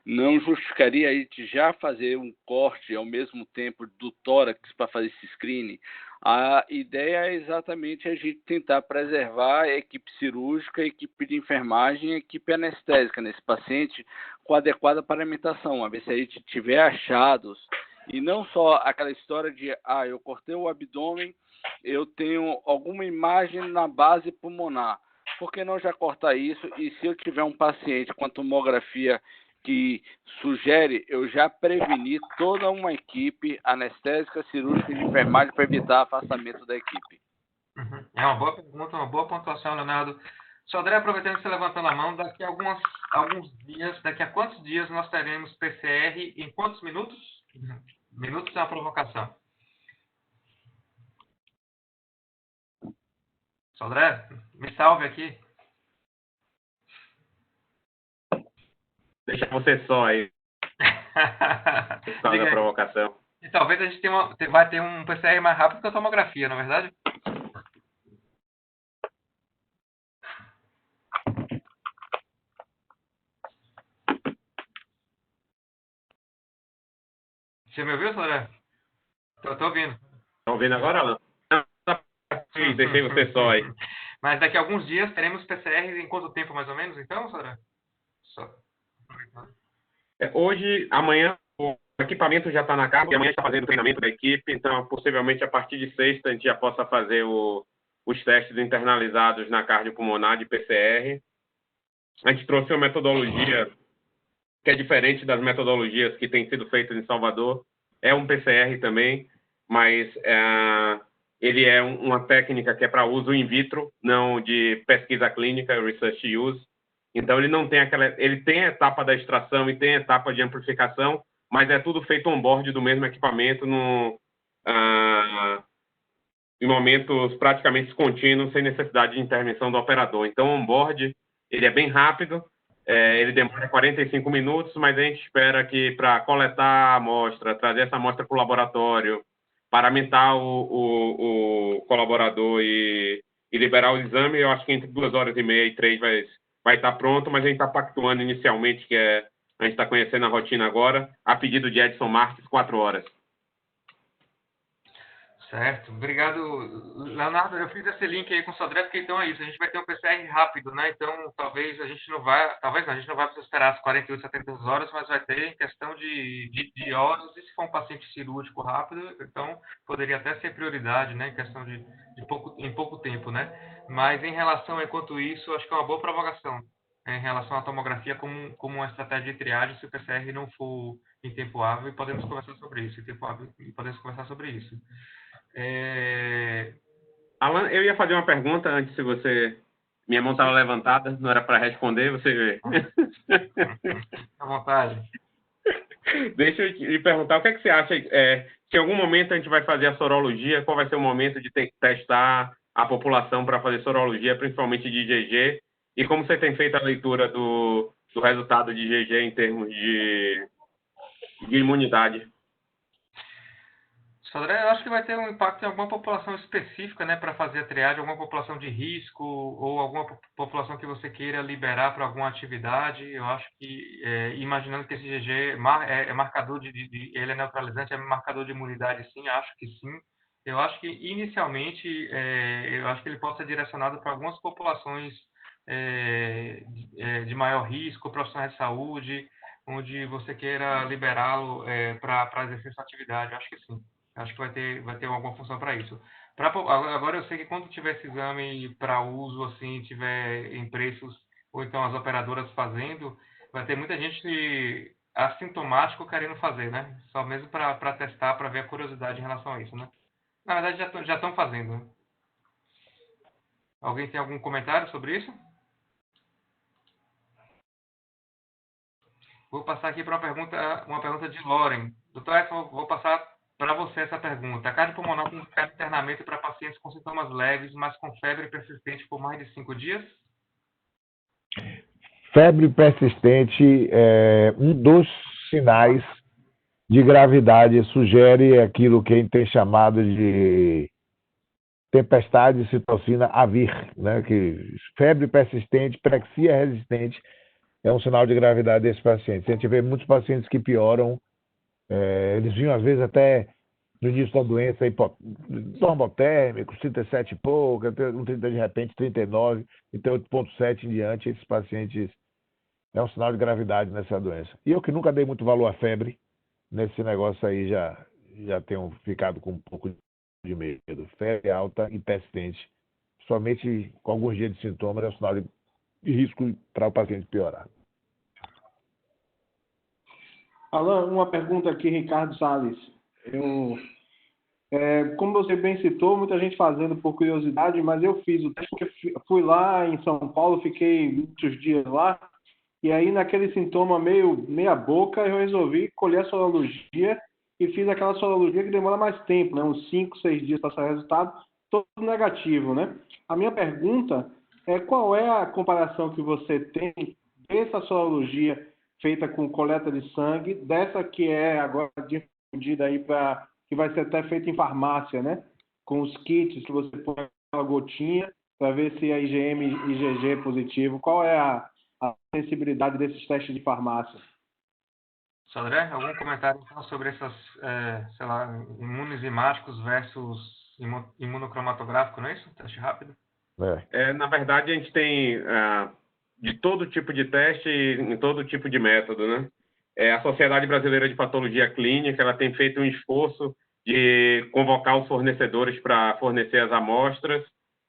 não justificaria a gente já fazer um corte ao mesmo tempo do tórax para fazer esse screening? A ideia é exatamente a gente tentar preservar a equipe cirúrgica, a equipe de enfermagem, a equipe anestésica nesse paciente com adequada paramentação, a ver se a gente tiver achados, e não só aquela história de, eu cortei o abdômen, eu tenho alguma imagem na base pulmonar. Por que não já cortar isso? E se eu tiver um paciente com a tomografia que sugere, eu já preveni toda uma equipe anestésica, cirúrgica e de enfermagem para evitar afastamento da equipe. É uma boa pergunta, uma boa pontuação, Leonardo. Sodré, aproveitando que você levantou a mão, daqui a alguns dias, daqui a quantos dias nós teremos PCR em quantos minutos? Minutos é uma provocação. Sodré, me salve aqui. Deixa você só aí. Só da provocação. E talvez a gente vai ter um PCR mais rápido que a tomografia, não é verdade? Você me ouviu, Sodré? Tô ouvindo. Tá ouvindo agora, Alan? Sim, deixei você só aí. Mas daqui a alguns dias teremos PCR em quanto tempo, mais ou menos, então, Sodré? Hoje, amanhã, o equipamento já está na casa, e amanhã está fazendo o treinamento da equipe, então, possivelmente, a partir de sexta, a gente já possa fazer os testes internalizados na cardiopulmonar de PCR. A gente trouxe uma metodologia que é diferente das metodologias que têm sido feitas em Salvador. É um PCR também, mas ele é uma técnica que é para uso in vitro, não de pesquisa clínica, research use. Então, ele não tem ele tem a etapa da extração e tem a etapa de amplificação, mas é tudo feito on-board do mesmo equipamento em momentos praticamente contínuos, sem necessidade de intervenção do operador. Então, on-board, ele é bem rápido, ele demora 45 minutos, mas a gente espera que para coletar a amostra, trazer essa amostra para o laboratório, paramentar o colaborador e liberar o exame, eu acho que entre 2h30 e 3 vai estar pronto, mas a gente está pactuando inicialmente, a gente está conhecendo a rotina agora, a pedido de Edson Marques, 4 horas. Certo, obrigado, Leonardo. Eu fiz esse link aí com o Sodré, porque então é isso, a gente vai ter um PCR rápido, né? Então, talvez a gente não vai precisar esperar as 48, 72 horas, mas vai ter em questão de horas, e se for um paciente cirúrgico rápido, então poderia até ser prioridade, né? Em questão em pouco tempo, né? Mas em relação, enquanto isso, acho que é uma boa provocação, em relação à tomografia como uma estratégia de triagem, se o PCR não for em tempo hábil, e podemos conversar sobre isso, Alan, eu ia fazer uma pergunta antes, se você... Minha mão estava levantada, não era para responder, você vê. À vontade. Deixa eu te perguntar, o que é que você acha? Se em algum momento a gente vai fazer a sorologia, qual vai ser o momento de testar a população para fazer sorologia, principalmente de IgG? E como você tem feito a leitura do resultado de IgG em termos de imunidade? Sodré, eu acho que vai ter um impacto em alguma população específica, né, para fazer a triagem, alguma população de risco ou alguma população que você queira liberar para alguma atividade. Eu acho que, imaginando que esse IgG é marcador ele é neutralizante, é marcador de imunidade, sim, acho que sim. Eu acho que, inicialmente, eu acho que ele pode ser direcionado para algumas populações de maior risco, profissionais de saúde, onde você queira liberá-lo para exercer sua atividade. Eu acho que sim. Acho que vai ter alguma função para isso. Agora, eu sei que quando tiver esse exame para uso, assim, tiver em preços, ou então as operadoras fazendo, vai ter muita gente assintomático querendo fazer, né? Só mesmo para testar, para ver a curiosidade em relação a isso, né? Na verdade, já estão fazendo. Né? Alguém tem algum comentário sobre isso? Vou passar aqui para uma pergunta de Loren. Doutor Edson, vou passar para você essa pergunta. A cardiopulmonar com internamento para pacientes com sintomas leves, mas com febre persistente por mais de 5 dias? Febre persistente é um dos sinais de gravidade, sugere aquilo que a gente tem chamado de tempestade de citocina a vir, né? Que febre persistente, prexia resistente, é um sinal de gravidade desse paciente. A gente vê muitos pacientes que pioram, eles vinham às vezes até no início da doença normotérmicos, 37 e pouco, de repente 39, então 8,7 em diante, esses pacientes é um sinal de gravidade nessa doença. E eu que nunca dei muito valor à febre, nesse negócio aí já tenho ficado com um pouco de medo. Febre alta e persistente, somente com alguns dias de sintomas, é um sinal de risco para o paciente piorar. Alan, uma pergunta aqui, Ricardo Salles. Como você bem citou, muita gente fazendo por curiosidade, mas eu fiz o teste porque fui lá em São Paulo, fiquei muitos dias lá, e aí naquele sintoma meia boca, eu resolvi colher a sorologia e fiz aquela sorologia que demora mais tempo, né? Uns 5, 6 dias para sair o resultado, todo negativo, né? A minha pergunta é qual é a comparação que você tem dessa sorologia feita com coleta de sangue, dessa que é agora difundida aí que vai ser até feita em farmácia, né? Com os kits que você põe uma gotinha para ver se a IgM e IgG é positivo. Qual é a sensibilidade desses testes de farmácia? Sodré, algum comentário então sobre essas, imunoenzimáticos versus imunocromatográfico, não é isso? Teste rápido? Na verdade, a gente tem de todo tipo de teste em todo tipo de método, né? A Sociedade Brasileira de Patologia Clínica, ela tem feito um esforço de convocar os fornecedores para fornecer as amostras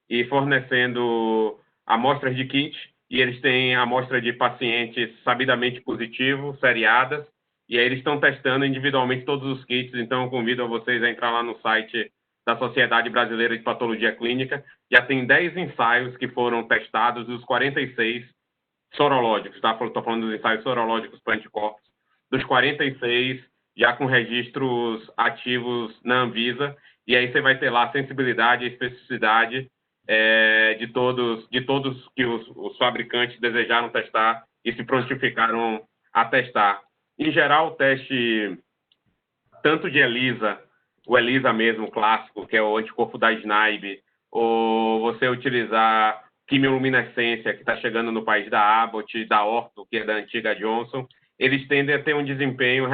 e fornecendo amostras de kit, e eles têm amostra de pacientes sabidamente positivos, seriadas, e aí eles estão testando individualmente todos os kits. Então eu convido a vocês a entrar lá no site da Sociedade Brasileira de Patologia Clínica. Já tem 10 ensaios que foram testados, dos 46 sorológicos, tá? Estou falando dos ensaios sorológicos para anticorpos. Dos 46, já com registros ativos na Anvisa, e aí você vai ter lá a sensibilidade e especificidade de todos que os fabricantes desejaram testar e se prontificaram a testar. Em geral, o teste, tanto de ELISA, o ELISA mesmo, clássico, que é o anticorpo da SNAIB, ou você utilizar quimioluminescência, que está chegando no país da Abbott, da Ortho, que é da antiga Johnson, eles tendem a ter um desempenho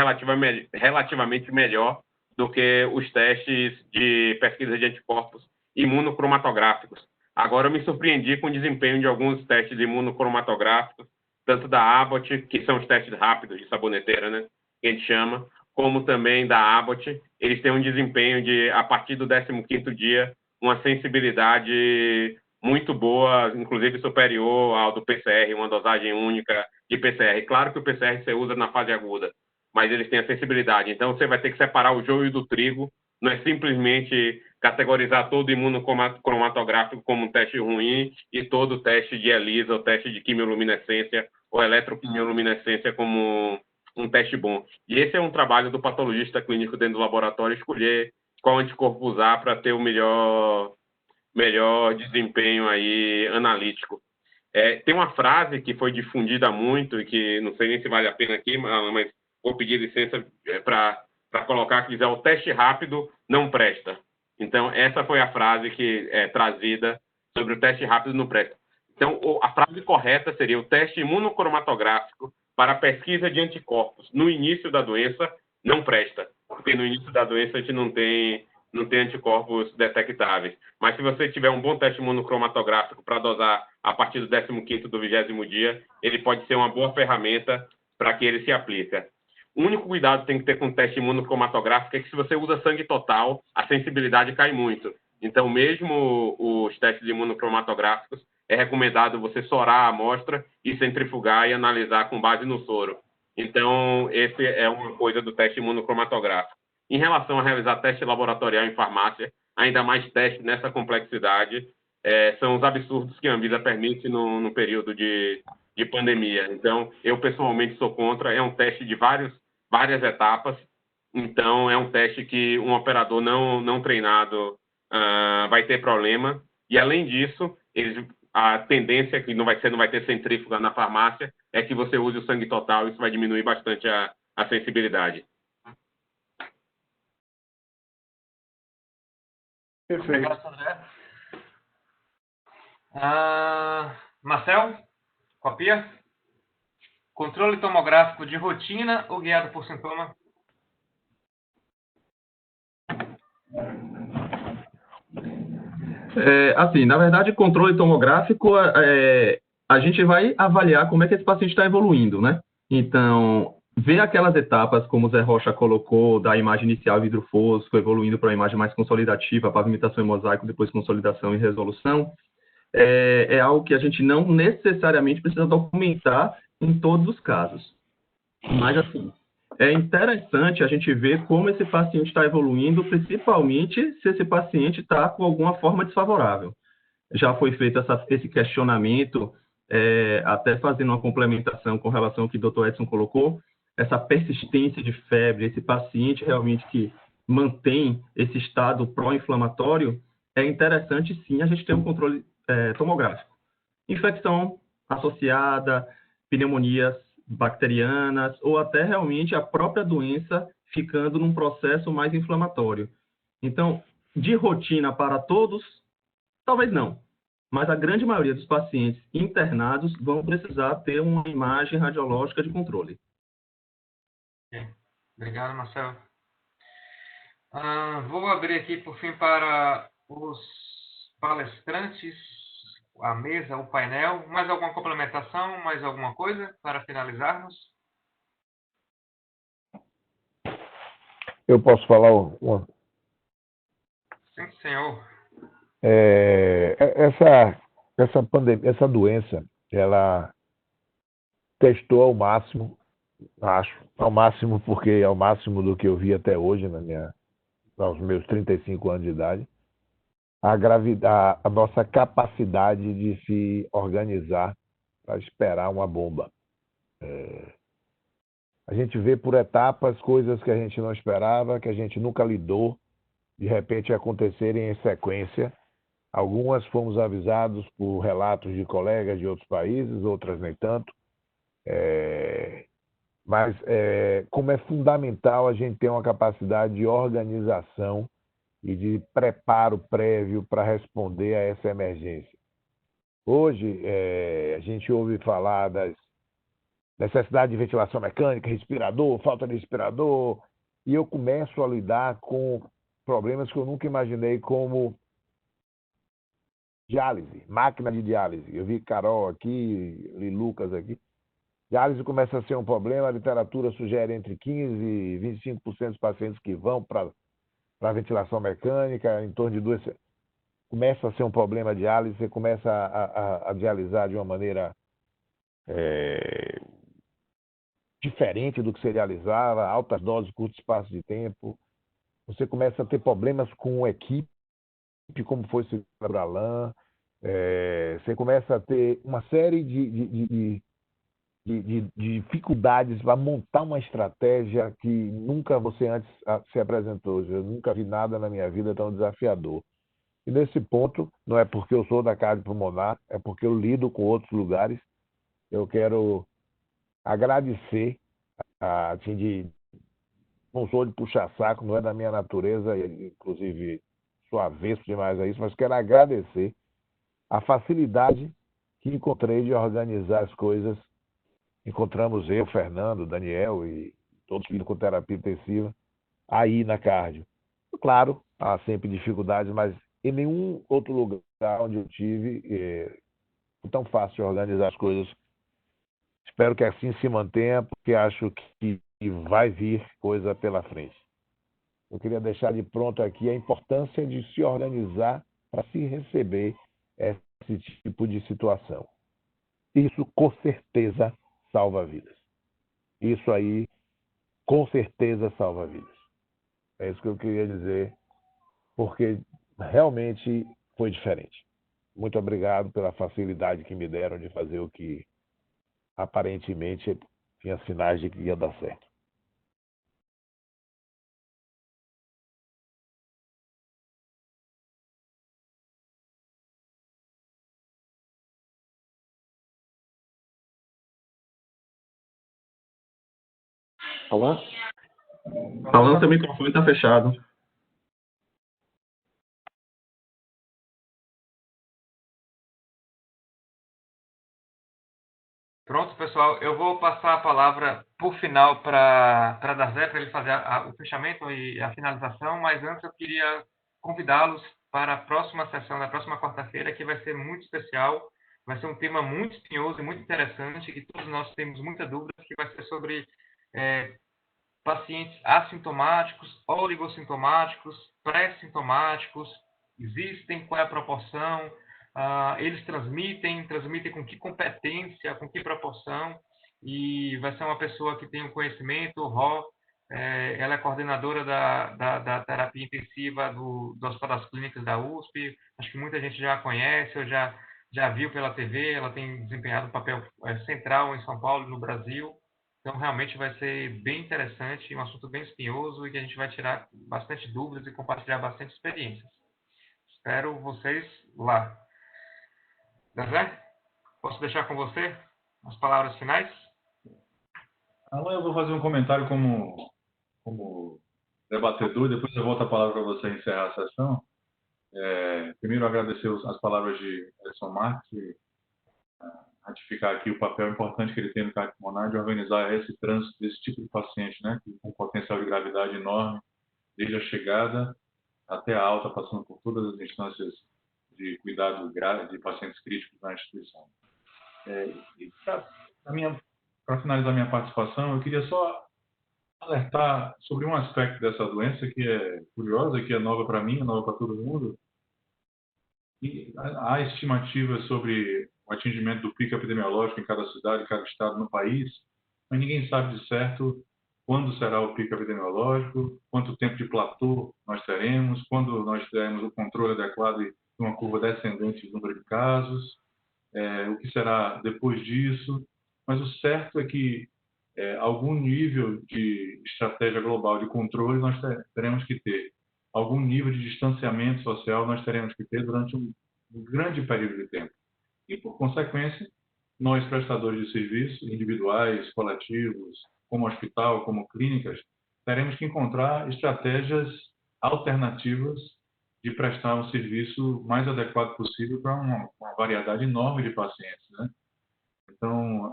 relativamente melhor do que os testes de pesquisa de anticorpos imunocromatográficos. Agora, eu me surpreendi com o desempenho de alguns testes imunocromatográficos, tanto da Abbott, que são os testes rápidos de saboneteira, né, que a gente chama, como também da Abbott. Eles têm um desempenho de, a partir do 15º dia, uma sensibilidade muito boa, inclusive superior ao do PCR, uma dosagem única de PCR. Claro que o PCR você usa na fase aguda, mas eles têm a sensibilidade. Então, você vai ter que separar o joio do trigo, não é simplesmente categorizar todo imunocromatográfico como um teste ruim e todo teste de ELISA, ou teste de quimioluminescência ou eletroquimioluminescência como um teste bom. E esse é um trabalho do patologista clínico dentro do laboratório, escolher qual anticorpo usar para ter o melhor desempenho aí analítico. Tem uma frase que foi difundida muito e que não sei nem se vale a pena aqui, mas vou pedir licença para colocar, que diz: o teste rápido não presta. Então, essa foi a frase que é trazida sobre o teste rápido não presta. Então, a frase correta seria: o teste imunocromatográfico para pesquisa de anticorpos no início da doença não presta, porque no início da doença a gente não tem anticorpos detectáveis. Mas se você tiver um bom teste imunocromatográfico para dosar a partir do 15º do 20º dia, ele pode ser uma boa ferramenta para que ele se aplique. O único cuidado que tem que ter com o teste imunocromatográfico é que, se você usa sangue total, a sensibilidade cai muito. Então, mesmo os testes imunocromatográficos, é recomendado você sorar a amostra e centrifugar e analisar com base no soro. Então, esse é uma coisa do teste imunocromatográfico. Em relação a realizar teste laboratorial em farmácia, ainda mais teste nessa complexidade, são os absurdos que a Anvisa permite no período de pandemia. Então, eu pessoalmente sou contra. É um teste de várias etapas. Então, é um teste que um operador não treinado vai ter problema. E, além disso, a tendência que não vai ter centrífuga na farmácia é que você use o sangue total. Isso vai diminuir bastante a sensibilidade. Perfeito. Obrigado, André. Marcel, copia? Controle tomográfico de rotina ou guiado por sintoma? Assim, na verdade, controle tomográfico, a gente vai avaliar como é que esse paciente está evoluindo, né? Então, ver aquelas etapas, como o Zé Rocha colocou, da imagem inicial vidro fosco, evoluindo para uma imagem mais consolidativa, pavimentação em mosaico, depois consolidação e resolução, é algo que a gente não necessariamente precisa documentar em todos os casos. Mas, assim, é interessante a gente ver como esse paciente está evoluindo, principalmente se esse paciente está com alguma forma desfavorável. Já foi feito esse questionamento, até fazendo uma complementação com relação ao que o Dr. Edson colocou, essa persistência de febre, esse paciente realmente que mantém esse estado pró-inflamatório, é interessante sim a gente ter um controle tomográfico. Infecção associada, pneumonias bacterianas ou até realmente a própria doença ficando num processo mais inflamatório. Então, de rotina para todos, talvez não, mas a grande maioria dos pacientes internados vão precisar ter uma imagem radiológica de controle. Obrigado, Marcelo. Vou abrir aqui, por fim, para os palestrantes, a mesa, o painel. Mais alguma complementação, mais alguma coisa para finalizarmos? Eu posso falar uma? Sim, senhor. Essa pandemia, essa doença, ela testou ao máximo, acho, ao máximo porque é ao máximo do que eu vi até hoje aos meus 35 anos de idade, a nossa capacidade de se organizar para esperar uma bomba. A gente vê por etapas coisas que a gente não esperava, que a gente nunca lidou, de repente acontecerem em sequência. Algumas fomos avisados por relatos de colegas de outros países, outras nem tanto. Mas como é fundamental a gente ter uma capacidade de organização e de preparo prévio para responder a essa emergência. Hoje, a gente ouve falar das necessidades de ventilação mecânica, respirador, falta de respirador, e eu começo a lidar com problemas que eu nunca imaginei, como diálise, máquina de diálise. Eu vi Carol aqui, li Lucas aqui. Diálise começa a ser um problema, a literatura sugere entre 15% e 25% dos pacientes que vão para a ventilação mecânica, em torno de 2. Começa a ser um problema a diálise, você começa a dialisar de uma maneira diferente do que se dialisava, altas doses, curto espaço de tempo. Você começa a ter problemas com equipe, como foi o Alain. Você começa a ter uma série de dificuldades para montar uma estratégia que nunca você antes se apresentou. Eu nunca vi nada na minha vida tão desafiador. E nesse ponto, não é porque eu sou da cardiopulmonar, é porque eu lido com outros lugares. Eu quero agradecer, assim, não sou de puxar saco, não é da minha natureza, inclusive sou avesso demais a isso, mas quero agradecer a facilidade que encontrei de organizar as coisas. Encontramos eu, Fernando, Daniel e todos vindo com terapia intensiva aí na cardio. Claro, há sempre dificuldades, mas em nenhum outro lugar onde eu tive foi tão fácil de organizar as coisas. Espero que assim se mantenha, porque acho que vai vir coisa pela frente. Eu queria deixar de pronto aqui a importância de se organizar para se receber esse tipo de situação. Isso, com certeza, salva vidas. Isso aí, com certeza, salva vidas. É isso que eu queria dizer, porque realmente foi diferente. Muito obrigado pela facilidade que me deram de fazer o que aparentemente tinha sinais de que ia dar certo. Alan, seu microfone está fechado. Pronto, pessoal. Eu vou passar a palavra, por final, para Dazé, para ele fazer o fechamento e a finalização, mas antes eu queria convidá-los para a próxima sessão, da próxima quarta-feira, que vai ser muito especial. Vai ser um tema muito espinhoso e muito interessante, que todos nós temos muita dúvida, que vai ser sobre pacientes assintomáticos, oligossintomáticos, pré-sintomáticos, existem, qual é a proporção, eles transmitem com que competência, com que proporção, e vai ser uma pessoa que tem um conhecimento, ela é coordenadora da terapia intensiva do Hospital das Clínicas da USP, acho que muita gente já a conhece, ou já viu pela TV, ela tem desempenhado um papel central em São Paulo e no Brasil. Então, realmente vai ser bem interessante, um assunto bem espinhoso e que a gente vai tirar bastante dúvidas e compartilhar bastante experiências. Espero vocês lá. Zé, posso deixar com você as palavras finais? Alan, eu vou fazer um comentário como debatedor, depois eu volto a palavra para você encerrar a sessão. Primeiro, agradecer as palavras de Edson Marques e ratificar aqui o papel importante que ele tem no CAC pulmonar de organizar esse trânsito desse tipo de paciente, né, com potencial de gravidade enorme, desde a chegada até a alta, passando por todas as instâncias de cuidado de pacientes críticos na instituição. Para finalizar minha participação, eu queria só alertar sobre um aspecto dessa doença que é curiosa, que é nova para mim, é nova para todo mundo. E há estimativas sobre o atingimento do pico epidemiológico em cada cidade, em cada estado no país, mas ninguém sabe de certo quando será o pico epidemiológico, quanto tempo de platô nós teremos, quando nós teremos o controle adequado de uma curva descendente do número de casos, o que será depois disso. Mas o certo é que algum nível de estratégia global de controle nós teremos que ter. Algum nível de distanciamento social nós teremos que ter durante um grande período de tempo. E, por consequência, nós, prestadores de serviços individuais, coletivos, como hospital, como clínicas, teremos que encontrar estratégias alternativas de prestar um serviço mais adequado possível para uma variedade enorme de pacientes, né? Então,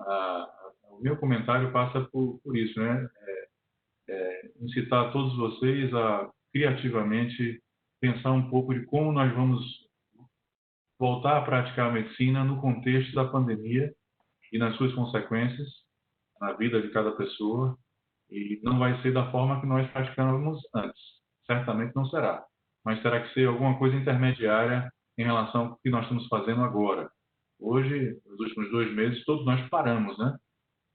o meu comentário passa por isso, né? Incitar todos vocês a criativamente pensar um pouco de como nós vamos voltar a praticar a medicina no contexto da pandemia e nas suas consequências na vida de cada pessoa, e não vai ser da forma que nós praticávamos antes. Certamente não será, mas terá que ser alguma coisa intermediária em relação ao que nós estamos fazendo agora. Hoje, nos últimos 2 meses, todos nós paramos, né?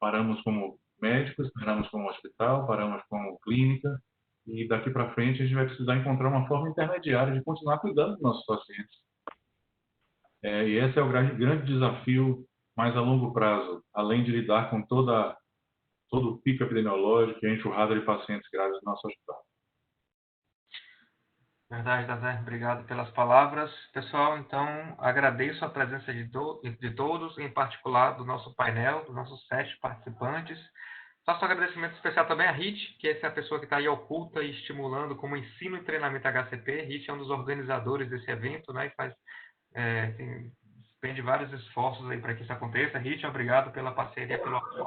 Paramos como médicos, paramos como hospital, paramos como clínica, e daqui para frente a gente vai precisar encontrar uma forma intermediária de continuar cuidando dos nossos pacientes. E esse é o grande desafio mais a longo prazo, além de lidar com todo o pico epidemiológico e a enxurrada de pacientes graves no nosso hospital. Verdade, Dazé. Obrigado pelas palavras. Pessoal, então, agradeço a presença de todos, em particular do nosso painel, dos nossos 7 participantes. Faço um agradecimento especial também a RIT, que essa é a pessoa que está aí oculta e estimulando como ensino e treinamento HCP. RIT é um dos organizadores desse evento, né, e despende vários esforços aí para que isso aconteça. RIT, obrigado pela parceria, pelo apoio.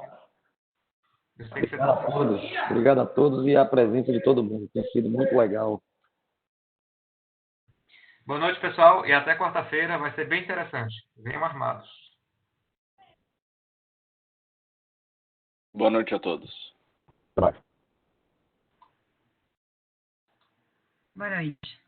Obrigado a todos e a presença de todo mundo. Tem sido muito legal. Boa noite, pessoal, e até quarta-feira. Vai ser bem interessante. Venham armados. Boa noite a todos. Boa noite.